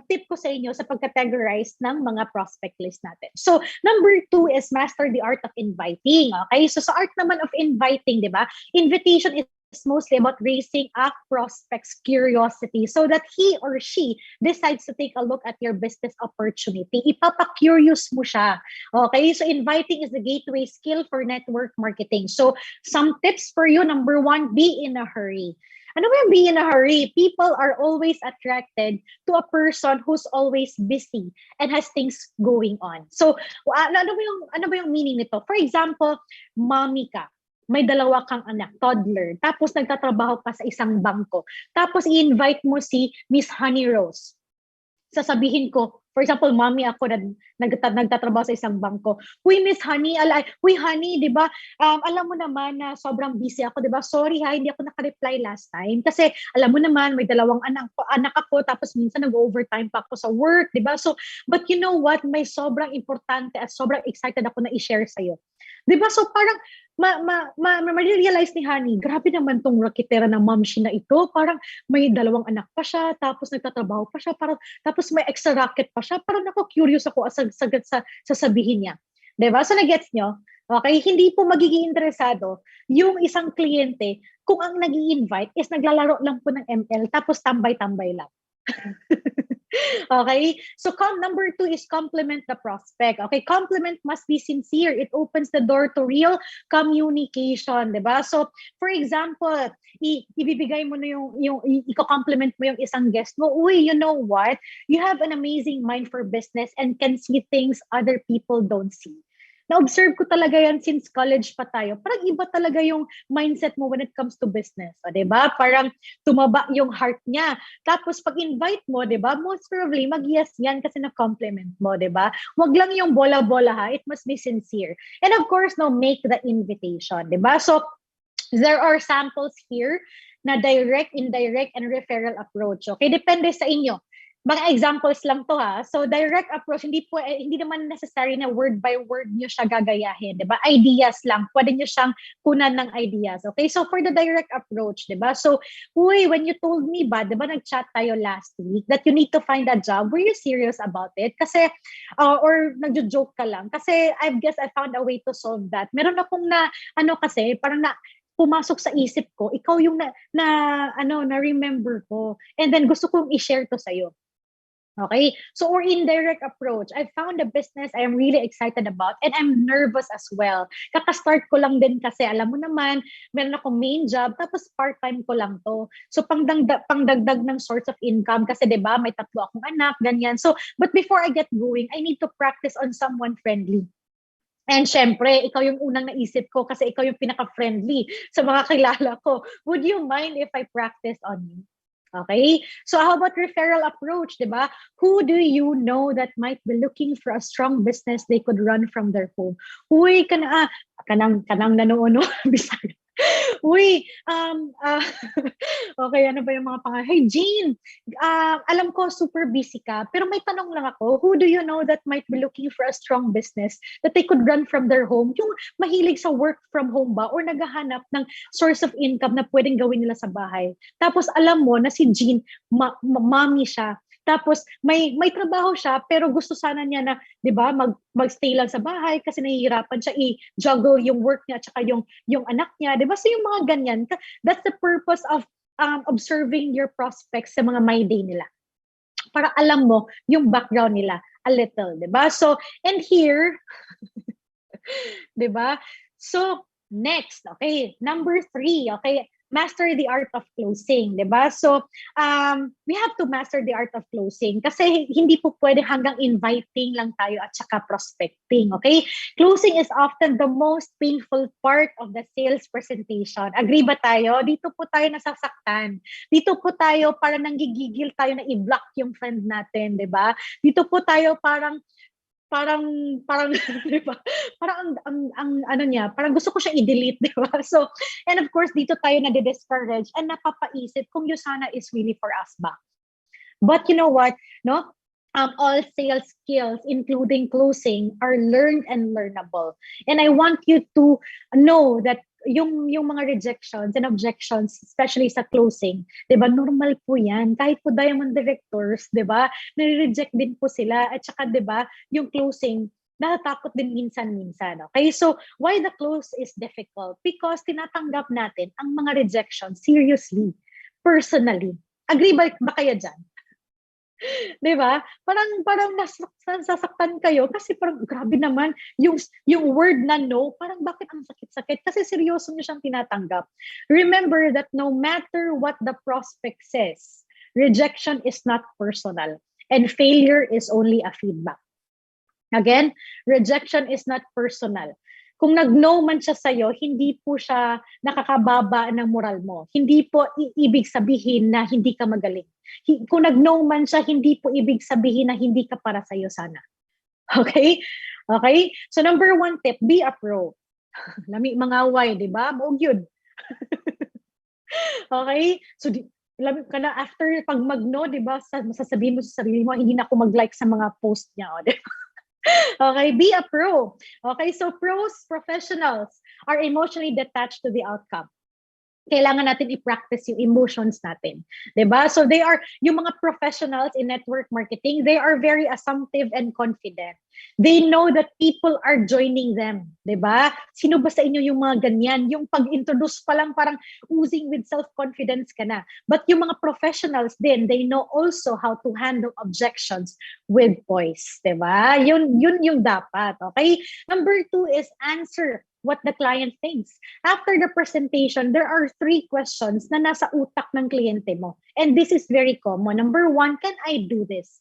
tip ko sa inyo sa pag-categorize ng mga prospect list natin. So, number 2 is master the art of inviting. Okay? So, sa art naman of inviting, di ba? Invitation is mostly about raising a prospect's curiosity so that he or she decides to take a look at your business opportunity. Ipapa-curious mo siya. Okay? So, inviting is the gateway skill for network marketing. So, some tips for you. Number 1, be in a hurry. Ano ba yung be in a hurry? People are always attracted to a person who's always busy and has things going on. So, ano ba yung meaning nito? For example, mommy ka. May 2 kang anak, toddler, tapos nagtatrabaho ka sa isang bangko, tapos i-invite mo si Miss Honey Rose. Sasabihin ko, for example, mommy ako na nagtatrabaho sa isang bangko. Uy, Miss Honey, Honey, di ba? Alam mo naman na sobrang busy ako, di ba? Sorry ha, hindi ako naka-reply last time. Kasi alam mo naman, may 2 anak ako, tapos minsan nag-overtime pa ako sa work, di ba? So, but you know what? May sobrang importante at sobrang excited ako na i-share sa'yo. Di ba? So, parang, ma-realize ni Honey, grabe naman tong raketera ng mamshi na ito. Parang may 2 anak pa siya, tapos nagtatrabaho pa siya, tapos may extra racket pa siya. Parang curious ako sa sasabihin niya. Diba? So, nag-gets nyo? Okay? Hindi po magiging interesado yung isang kliyente kung ang nag-i-invite is naglalaro lang po ng ML, tapos tambay-tambay lang. Okay? So, number 2 is compliment the prospect. Okay? Compliment must be sincere. It opens the door to real communication, diba? So, for example, ibibigay mo na yung i-compliment mo yung isang guest mo. Uy, you know what? You have an amazing mind for business and can see things other people don't see. Na-observe ko talaga yan since college pa tayo. Parang iba talaga yung mindset mo when it comes to business. O, diba? Parang tumaba yung heart niya. Tapos pag invite mo, diba? Most probably, mag-yes yan kasi na-compliment mo, diba? Wag lang yung bola-bola ha. It must be sincere. And of course, no, make the invitation, diba? So, there are samples here na direct, indirect, and referral approach. Okay? Depende sa inyo. Mga examples lang to ha. So direct approach, hindi naman necessary na word by word nyo siya gagayahin, 'di ba? Ideas lang. Pwede nyo siyang kunan ng ideas. Okay? So for the direct approach, 'di ba? So, when you told me ba, 'di ba nag-chat tayo last week that you need to find a job, were you serious about it? Kasi or nagjo-joke ka lang? Kasi I guess I found a way to solve that. Meron akong kasi parang pumasok sa isip ko, ikaw yung na remember ko. And then gusto kong i-share to sa'yo. Okay? So, or indirect approach. I found a business I am really excited about and I'm nervous as well. Kaka-start ko lang din kasi, alam mo naman, meron akong main job, tapos part-time ko lang to. So, pangdagdag ng source of income kasi, di ba, may 3 akong anak, ganyan. So, but before I get going, I need to practice on someone friendly. And syempre, ikaw yung unang naisip ko kasi ikaw yung pinaka-friendly sa mga kilala ko. Would you mind if I practice on you? Okay? So how about referral approach, di ba? Who do you know that might be looking for a strong business they could run from their home? Uy, kanang nanono, Bisaya. Uy, okay, ano ba yung mga pangalan? Hey, Jean, alam ko super busy ka, pero may tanong lang ako, who do you know that might be looking for a strong business that they could run from their home? Yung mahilig sa work from home ba or naghahanap ng source of income na pwedeng gawin nila sa bahay. Tapos alam mo na si Jean, mommy siya. Tapos may trabaho siya pero gusto sana niya na, 'di ba, magstay lang sa bahay kasi nahihirapan siya i-juggle yung work niya at saka yung anak niya, 'di ba? So yung mga ganyan, that's the purpose of observing your prospects sa mga my day nila. Para alam mo yung background nila a little, 'di ba? So, and here 'di ba? So, next, okay, number 3, okay, master the art of closing, 'di ba? So, we have to master the art of closing kasi hindi po pwede hanggang inviting lang tayo at saka prospecting, okay? Closing is often the most painful part of the sales presentation. Agree ba tayo? Dito po tayo nasasaktan. Dito po tayo para nanggigigil tayo na i-block yung friend natin, 'di ba? Dito po tayo parang di ba? Parang ang ano niya, parang gusto ko siya i-delete, di ba? So, and of course, dito tayo na-discourage and napapaisip kung yung sana is really for us ba. But you know what, no? All sales skills, including closing, are learned and learnable. And I want you to know that yung mga rejections and objections, especially sa closing, 'di ba? Normal po 'yan. Kahit po diamond directors, 'di ba? Nare-reject din po sila at saka 'di ba, yung closing natatakot din minsan-minsan. Okay? So, why the close is difficult? Because tinatanggap natin ang mga rejections seriously, personally. Agree ba kayo dyan? 'Di ba? Parang nasasaktan kayo kasi parang grabe naman yung word na no, parang bakit ang sakit-sakit kasi seryoso niyo siyang tinatanggap. Remember that no matter what the prospect says, rejection is not personal and failure is only a feedback. Again, rejection is not personal. Kung nag-no man siya sa'yo, hindi po siya nakakababa ng moral mo. Hindi po ibig sabihin na hindi ka magaling. Kung nag-no man siya, hindi po ibig sabihin na hindi ka para sa'yo sana. Okay? Okay? So number 1 tip, be a pro. Lami mga why, di ba? Maog yun. Okay? So, alam ka na, after pag mag-no, di ba, masasabihin mo sa sarili mo, hindi na ako mag-like sa mga post niya. O, di ba? Okay, be a pro. Okay, so professionals are emotionally detached to the outcome. Kailangan natin i-practice yung emotions natin. 'Di ba? So they are, yung mga professionals in network marketing, they are very assumptive and confident. They know that people are joining them. 'Di ba? Sino ba sa inyo yung mga ganyan? Yung pag-introduce pa lang parang oozing with self-confidence ka na. But yung mga professionals din, they know also how to handle objections with poise. 'Di ba? Yun yung dapat. Okay? Number 2 is answer what the client thinks. After the presentation, there are 3 questions na nasa utak ng kliyente mo. And this is very common. Number 1, can I do this?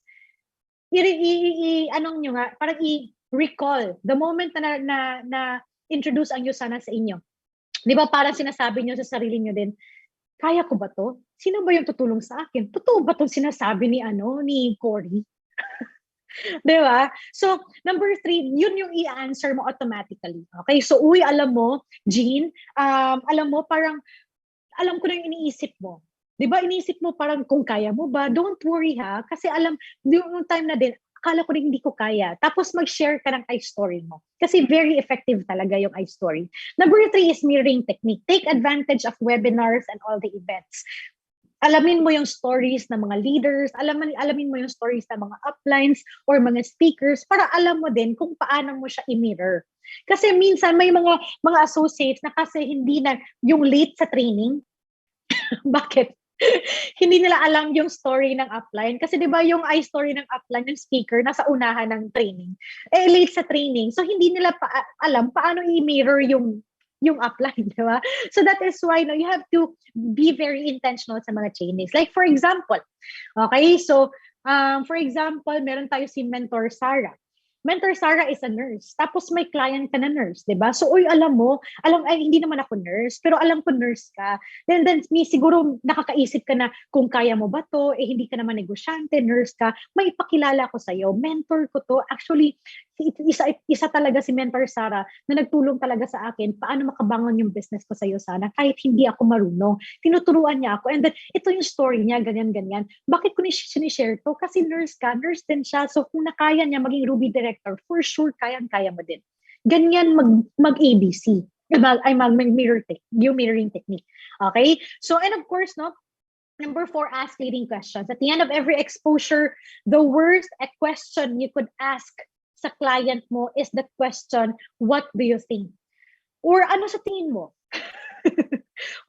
Anong nyo nga, parang recall the moment na introduce ang Yusana sa inyo. Di ba parang sinasabi nyo sa sarili nyo din, kaya ko ba to? Sino ba yung tutulong sa akin? Totoo ba itong sinasabi ni Cory? Di ba? So, number 3, yun yung i-answer mo automatically. Okay? So, alam mo, Jean, alam mo, parang, alam ko na yung iniisip mo. Di ba, iniisip mo parang kung kaya mo ba, don't worry ha, kasi yung time na din, akala ko rin hindi ko kaya. Tapos mag-share ka ng story mo. Kasi very effective talaga yung story. Number 3 is mirroring technique. Take advantage of webinars and all the events. Alamin mo yung stories ng mga leaders, alamin mo yung stories ng mga uplines or mga speakers para alam mo din kung paano mo siya i-mirror. Kasi minsan may mga associates na kasi hindi na yung late sa training. Bakit? Hindi nila alam yung story ng upline. Kasi di ba yung story ng upline, ng speaker, nasa unahan ng training. Late sa training. So hindi nila alam paano i-mirror yung upline, di ba? So that is why you have to be very intentional sa mga trainings. Like for example, okay, so for example, meron tayo si Mentor Sarah. Mentor Sarah is a nurse. Tapos may client ka na nurse, 'di ba? So alam mo, hindi naman ako nurse, pero alam ko nurse ka. Then siguro nakakaisip ka na kung kaya mo ba 'to, hindi ka naman negosyante, nurse ka, may ipakilala ko sa iyo. Mentor ko 'to. Actually, isa talaga si Mentor Sarah na nagtulong talaga sa akin paano makabangon yung business ko sa iyo sana kahit hindi ako marunong. Tinuturuan niya ako and then ito yung story niya, ganyan. Bakit ko ni-share to? Kasi nurse din siya. So kung nakaya niya maging Ruby director, for sure kayang-kaya mo din. Ganyan mag-ABC. Mirroring technique. Okay? So and of course, Number 4, ask leading questions. At the end of every exposure, the worst question you could ask sa client mo is the question, what do you think? Or ano sa tingin mo?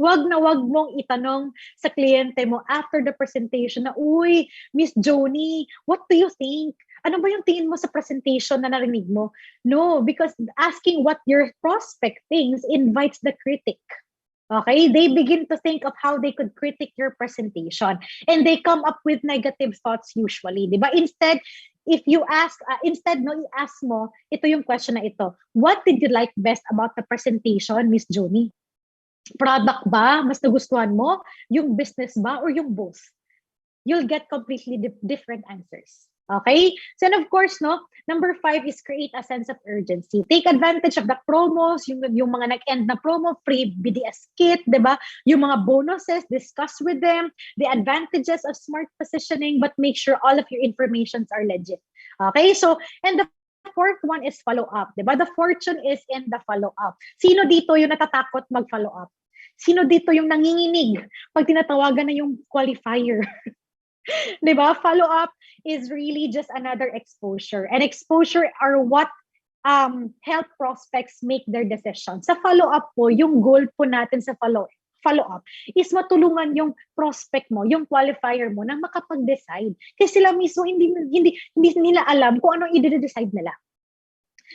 Wag mong itanong sa kliyente mo after the presentation na, uy, Miss Joni, what do you think? Ano ba yung tingin mo sa presentation na narinig mo? No, because asking what your prospect thinks invites the critic. Okay, they begin to think of how they could critique your presentation and they come up with negative thoughts usually, di ba? Instead, if you ask, i-ask mo, ito yung question na ito. What did you like best about the presentation, Miss Joni? Product ba? Mas nagustuhan mo? Yung business ba? Or yung both? You'll get completely different answers. Okay? So, and of course, number 5 is create a sense of urgency. Take advantage of the promos, yung mga nag-end na promo, free BDS kit, di ba? Yung mga bonuses, discuss with them, the advantages of smart positioning, but make sure all of your informations are legit. Okay? So, and the fourth one is follow-up, di ba? The fortune is in the follow-up. Sino dito yung natatakot mag-follow-up? Sino dito yung nanginginig pag tinatawagan na yung qualifier? Diba? Follow-up is really just another exposure. And exposure are what help prospects make their decisions. Sa follow-up po, yung goal po natin sa follow-up is matulungan yung prospect mo, yung qualifier mo na makapag-decide. Kasi sila mismo hindi nila alam kung anong i-decide nila.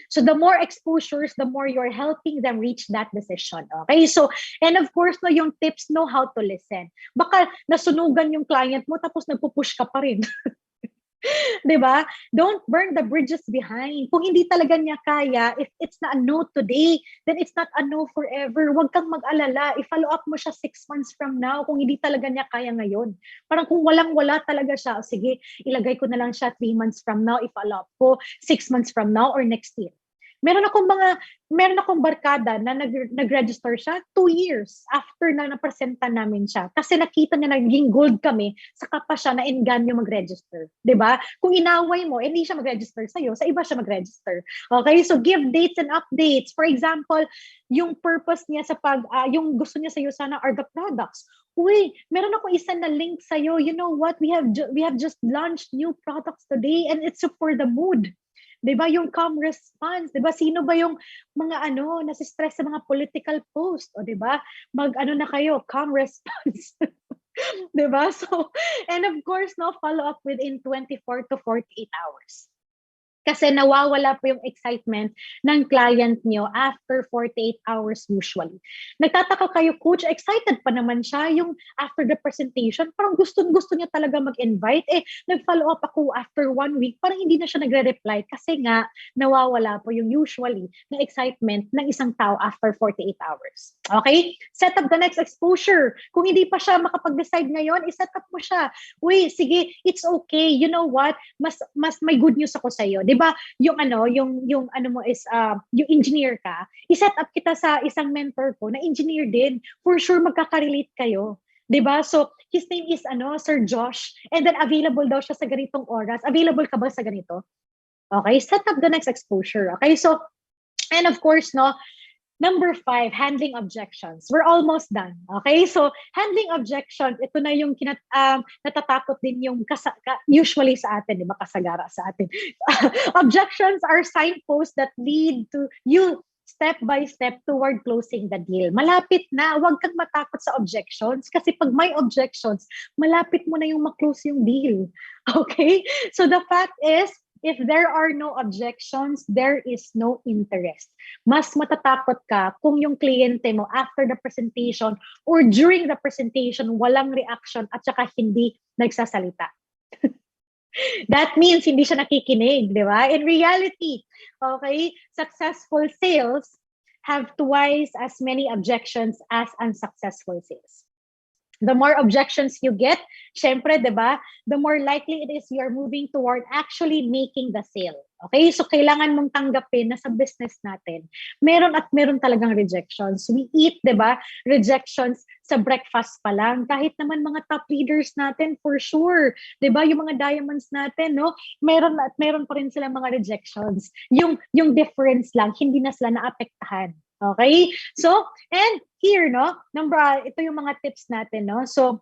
So the more exposures, the more you're helping them reach that decision. Okay? So, and of course, yung tips, know how to listen. Baka nasunugan yung client mo tapos nagpupush ka pa rin. Diba? Don't burn the bridges behind. Kung hindi talaga niya kaya, if it's not a no today, then it's not a no forever. Huwag kang mag-alala. I-follow up mo siya 6 months from now kung hindi talaga niya kaya ngayon. Parang kung walang-wala talaga siya, sige, ilagay ko na lang siya 3 months from now, i-follow up ko 6 months from now or next year. Meron akong barkada na nag-register siya 2 years after na napresenta namin siya. Kasi nakita niya naging gold kami, saka pa siya na-enganyo mag-register. Diba? Kung inaway mo, hindi siya mag-register sa'yo, sa iba siya mag-register. Okay? So give dates and updates. For example, yung purpose niya yung gusto niya sa'yo sana are the products. Uy, meron akong isa na link sa'yo. You know what? We have just launched new products today and it's for the mood. Diba yung calm response? Diba sino ba yung mga nasi-stress sa mga political post? O diba? Na kayo, calm response. Diba? So, and of course, follow up within 24 to 48 hours. Kasi nawawala po yung excitement ng client nyo after 48 hours usually. Nagtataka kayo, coach, excited pa naman siya yung after the presentation. Parang gusto niya talaga mag-invite. Nag-follow up ako after 1 week, parang hindi na siya nagre-reply kasi nga nawawala po yung usually na excitement ng isang tao after 48 hours. Okay? Set up the next exposure. Kung hindi pa siya makapag-decide ngayon, iset up mo siya. Uy, sige, it's okay. You know what? Mas may good news ako sa iyo. 'Di ba? Yung ano mo is yung engineer ka, i-set up kita sa isang mentor ko na engineer din. For sure magkaka-relate kayo. 'Di ba? So, his name is Sir Josh, and then available daw siya sa ganitong oras. Available ka ba sa ganito? Okay, set up the next exposure. Okay? So, and of course, no, Number 5, handling objections. We're almost done. Okay? So, handling objections, ito na yung natatakot din yung usually sa atin, di ba? Kasagara sa atin. Objections are signposts that lead to you step by step toward closing the deal. Malapit na. Huwag kang matakot sa objections kasi pag may objections, malapit mo na yung maklose yung deal. Okay? So, the fact is, if there are no objections, there is no interest. Mas matatakot ka kung yung kliyente mo after the presentation or during the presentation, walang reaction at saka hindi nagsasalita. That means hindi siya nakikinig, di ba? In reality, okay, successful sales have twice as many objections as unsuccessful sales. The more objections you get, syempre, di ba, the more likely it is you're moving toward actually making the sale. Okay? So, kailangan mong tanggapin na sa business natin, meron talagang rejections. We eat, di ba, rejections sa breakfast pa lang. Kahit naman mga top leaders natin, for sure. Di ba, yung mga diamonds natin, no, meron pa rin silang mga rejections. Yung difference lang, hindi na sila naapektahan. Okay? So, and here, no, ito yung mga tips natin, no? So,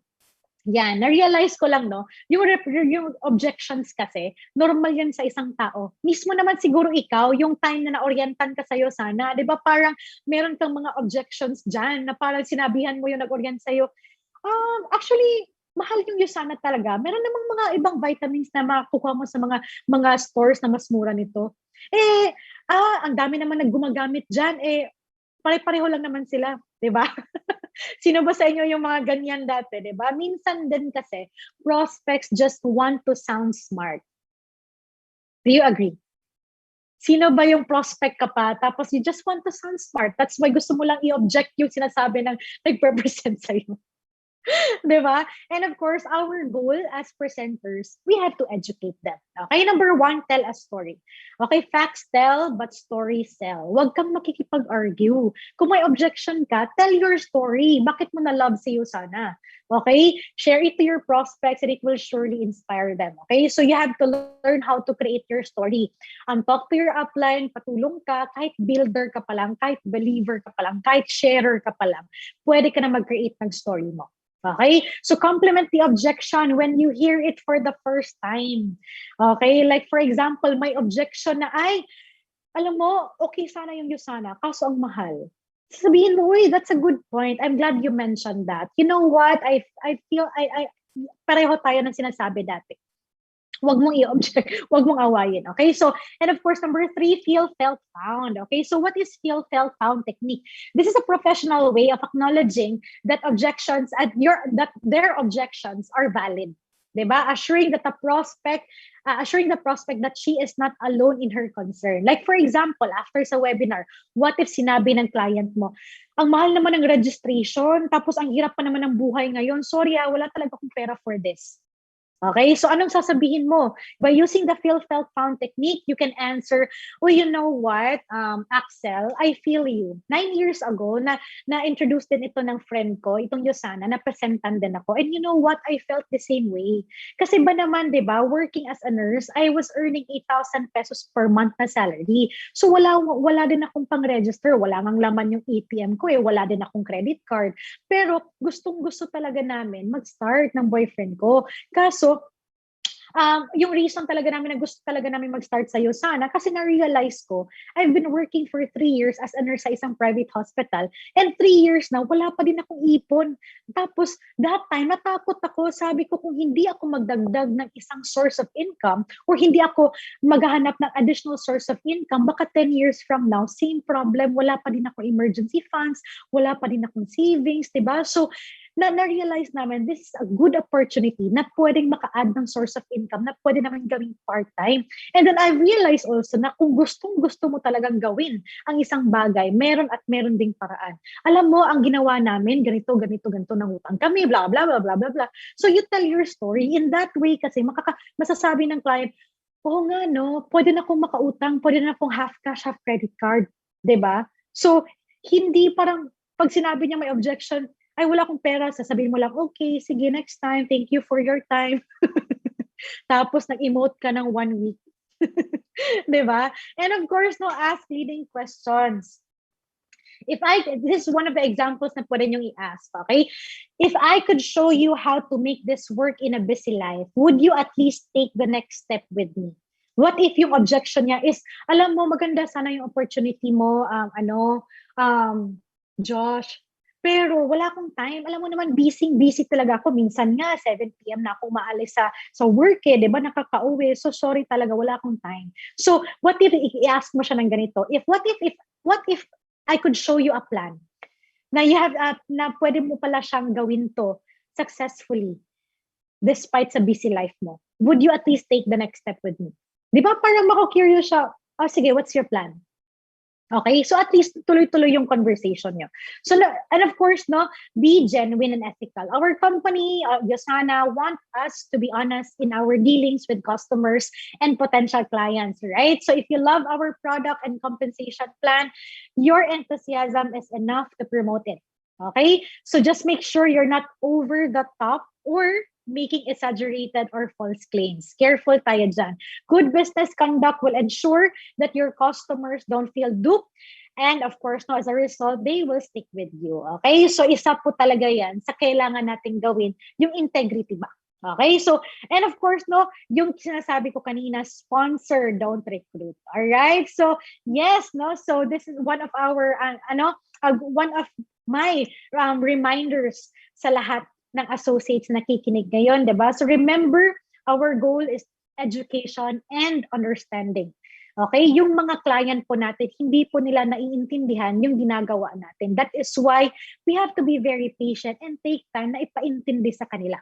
yan, na-realize ko lang, no, yung objections kasi, normal yan sa isang tao. Mismo naman siguro ikaw, yung time na na-orientan ka sa'yo sana, di ba parang meron kang mga objections dyan na parang sinabihan mo yung nag-orient sa'yo, actually, mahal yung Yusana talaga. Meron namang mga ibang vitamins na makukuha mo sa mga stores na mas mura nito. Ang dami naman naggumagamit dyan, pare-pareho lang naman sila, 'di ba? Sino ba sa inyo yung mga ganyan dati, 'di ba? Minsan din kasi prospects just want to sound smart. Do you agree? Sino ba yung prospect ka pa tapos you just want to sound smart? That's why gusto mo lang i-object yung sinasabi ng nag-represent sa'yo. Diba? And of course, our goal as presenters, we have to educate them. Okay, number 1, tell a story. Okay, facts tell, but stories sell. Huwag kang makikipag-argue. Kung may objection ka, tell your story. Bakit mo na-love si Yusana? Okay, share it to your prospects and it will surely inspire them. Okay, so you have to learn how to create your story. Talk to your upline, patulong ka, kahit builder ka pa lang, kahit believer ka pa lang, kahit sharer ka pa lang, pwede ka na mag-create ng story mo. Okay? So complement the objection when you hear it for the first time. Okay? Like for example, my objection na alam mo, okay sana yung Yusana, kaso ang mahal. Sabihin mo, uy, that's a good point. I'm glad you mentioned that. You know what? I feel, pareho tayo ng sinasabi dati. Huwag mong i-object, huwag mong awayin. Okay? So, and of course, number 3, feel, felt, found. Okay? So, what is feel, felt, found technique? This is a professional way of acknowledging that objections that their objections are valid. Diba? Assuring the prospect that she is not alone in her concern. Like for example, after sa webinar, what if sinabi ng client mo, ang mahal naman ng registration, tapos ang hirap pa naman ng buhay ngayon, sorry wala talaga akong pera for this. Okay, so anong sasabihin mo? By using the feel, felt, found technique, you can answer, oh, you know what, Axel, I feel you. 9 years ago, na-introduce din ito ng friend ko, itong Yusana, na-presentan din ako. And you know what, I felt the same way. Kasi ba naman, di ba, working as a nurse, I was earning 8,000 pesos per month na salary. So wala din akong pang-register, wala ngang laman yung ATM ko, wala din akong credit card. Pero gustong-gusto talaga namin mag-start ng boyfriend ko. Kaso, yung reason talaga namin na gusto talaga namin mag-start sa Sana kasi na-realize ko, I've been working for 3 years as a nurse sa isang private hospital, and 3 years now, wala pa din akong ipon. Tapos, that time, natakot ako. Sabi ko, kung hindi ako magdagdag ng isang source of income or hindi ako maghahanap ng additional source of income, baka 10 years from now, same problem, wala pa din ako emergency funds, wala pa din akong savings, diba? So, na-realize namin, this is a good opportunity na pwedeng maka-add ng source of income na pwede naman gawing part-time. And then I realized also na kung gustong-gusto mo talagang gawin ang isang bagay, meron at meron ding paraan. Alam mo, ang ginawa namin, ganito, nangutang kami, blah, blah, blah, blah, blah, blah. So you tell your story. In that way kasi, masasabi ng client, oo nga, no, pwede na akong makautang, pwede na akong half cash, half credit card. 'Di ba? So, hindi parang, pag sinabi niya may objection, ay wala akong pera, sasabihin mo lang, okay, sige, next time, thank you for your time. Tapos nag-emote ka ng 1 week. Diba? And of course, no, ask leading questions. This is one of the examples na pwede niyong i-ask, okay? If I could show you how to make this work in a busy life, would you at least take the next step with me? What if yung objection niya is, alam mo, maganda sana yung opportunity mo, Josh, pero wala akong time. Alam mo naman, busy talaga ako. Minsan nga, 7 p.m. na ako maalis sa work di ba? Nakaka-uwi. So, sorry talaga, wala akong time. So, what if i-ask mo siya ng ganito? What if I could show you a plan na you have na pwede mo pala siyang gawin to successfully despite sa busy life mo? Would you at least take the next step with me? Di ba? Parang mako-curious siya. Oh, sige, what's your plan? Okay, so at least tuloy-tuloy yung conversation nyo. So, and of course, no, be genuine and ethical. Our company, Sana, want us to be honest in our dealings with customers and potential clients, right? So if you love our product and compensation plan, your enthusiasm is enough to promote it. Okay, so just make sure you're not over the top or making exaggerated or false claims. Careful tayo dyan. Good business conduct will ensure that your customers don't feel duped. And of course, no, as a result, they will stick with you. Okay? So isa po talaga yan sa kailangan nating gawin, yung integrity ba? Okay? So, and of course, no, yung sinasabi ko kanina, sponsor, don't recruit. Alright? So, yes, no, so this is one of our, one of my reminders sa lahat ng associates na nakikinig ngayon, diba? So remember, our goal is education and understanding. Okay? Yung mga client po natin, hindi po nila naiintindihan yung ginagawa natin. That is why we have to be very patient and take time na ipaintindi sa kanila.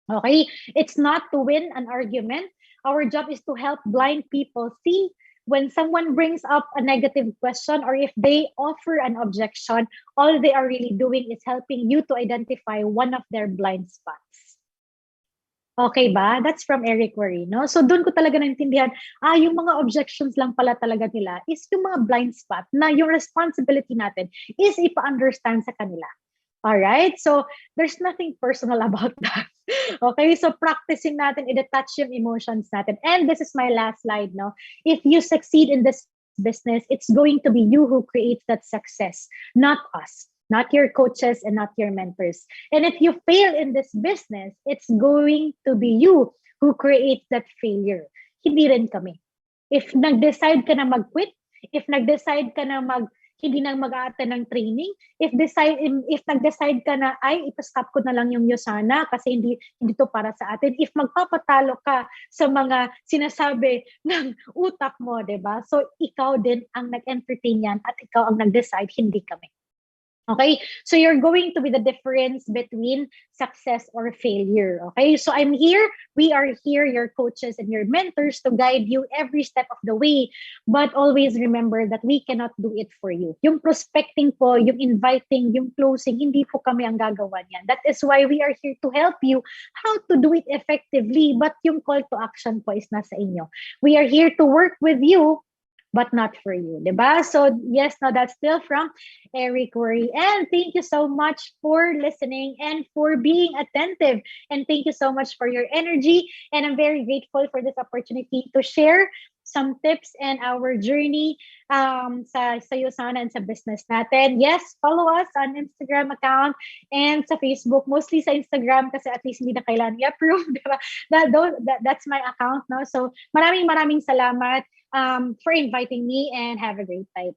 Okay? It's not to win an argument. Our job is to help blind people see when someone brings up a negative question or if they offer an objection, all they are really doing is helping you to identify one of their blind spots. Okay ba? That's from Eric Worre, no? So doon ko talaga naintindihan, yung mga objections lang pala talaga nila is yung mga blind spot na yung responsibility natin is ipa-understand sa kanila. Alright? So there's nothing personal about that. Okay, so practicing natin, i-detach yung emotions natin. And this is my last slide, no? If you succeed in this business, it's going to be you who creates that success, not us, not your coaches and not your mentors. And if you fail in this business, it's going to be you who creates that failure. Hindi rin kami. If nag-decide ka na mag-quit, if nag-decide ka na hindi nang mag-a-attend ng training, if nag-decide ka na, ipastop ko na lang yung Sana kasi hindi to para sa atin. If magpapatalo ka sa mga sinasabi ng utak mo, diba? So, ikaw din ang nag-entertain yan at ikaw ang nag-decide, hindi kami. Okay? So you're going to be the difference between success or failure. Okay? So we are here, your coaches and your mentors to guide you every step of the way. But always remember that we cannot do it for you. Yung prospecting po, yung inviting, yung closing, hindi po kami ang gagawa niyan. That is why we are here to help you how to do it effectively. But yung call to action po is nasa inyo. We are here to work with you, but not for you, diba? So yes, no, that's still from Eric Worre. And thank you so much for listening and for being attentive. And thank you so much for your energy. And I'm very grateful for this opportunity to share some tips and our journey sa Yusana and sa business natin. Yes, follow us on Instagram account and sa Facebook. Mostly sa Instagram kasi at least hindi na kailangan i-approve, di ba? That's my account, no? So maraming salamat for inviting me and have a great time.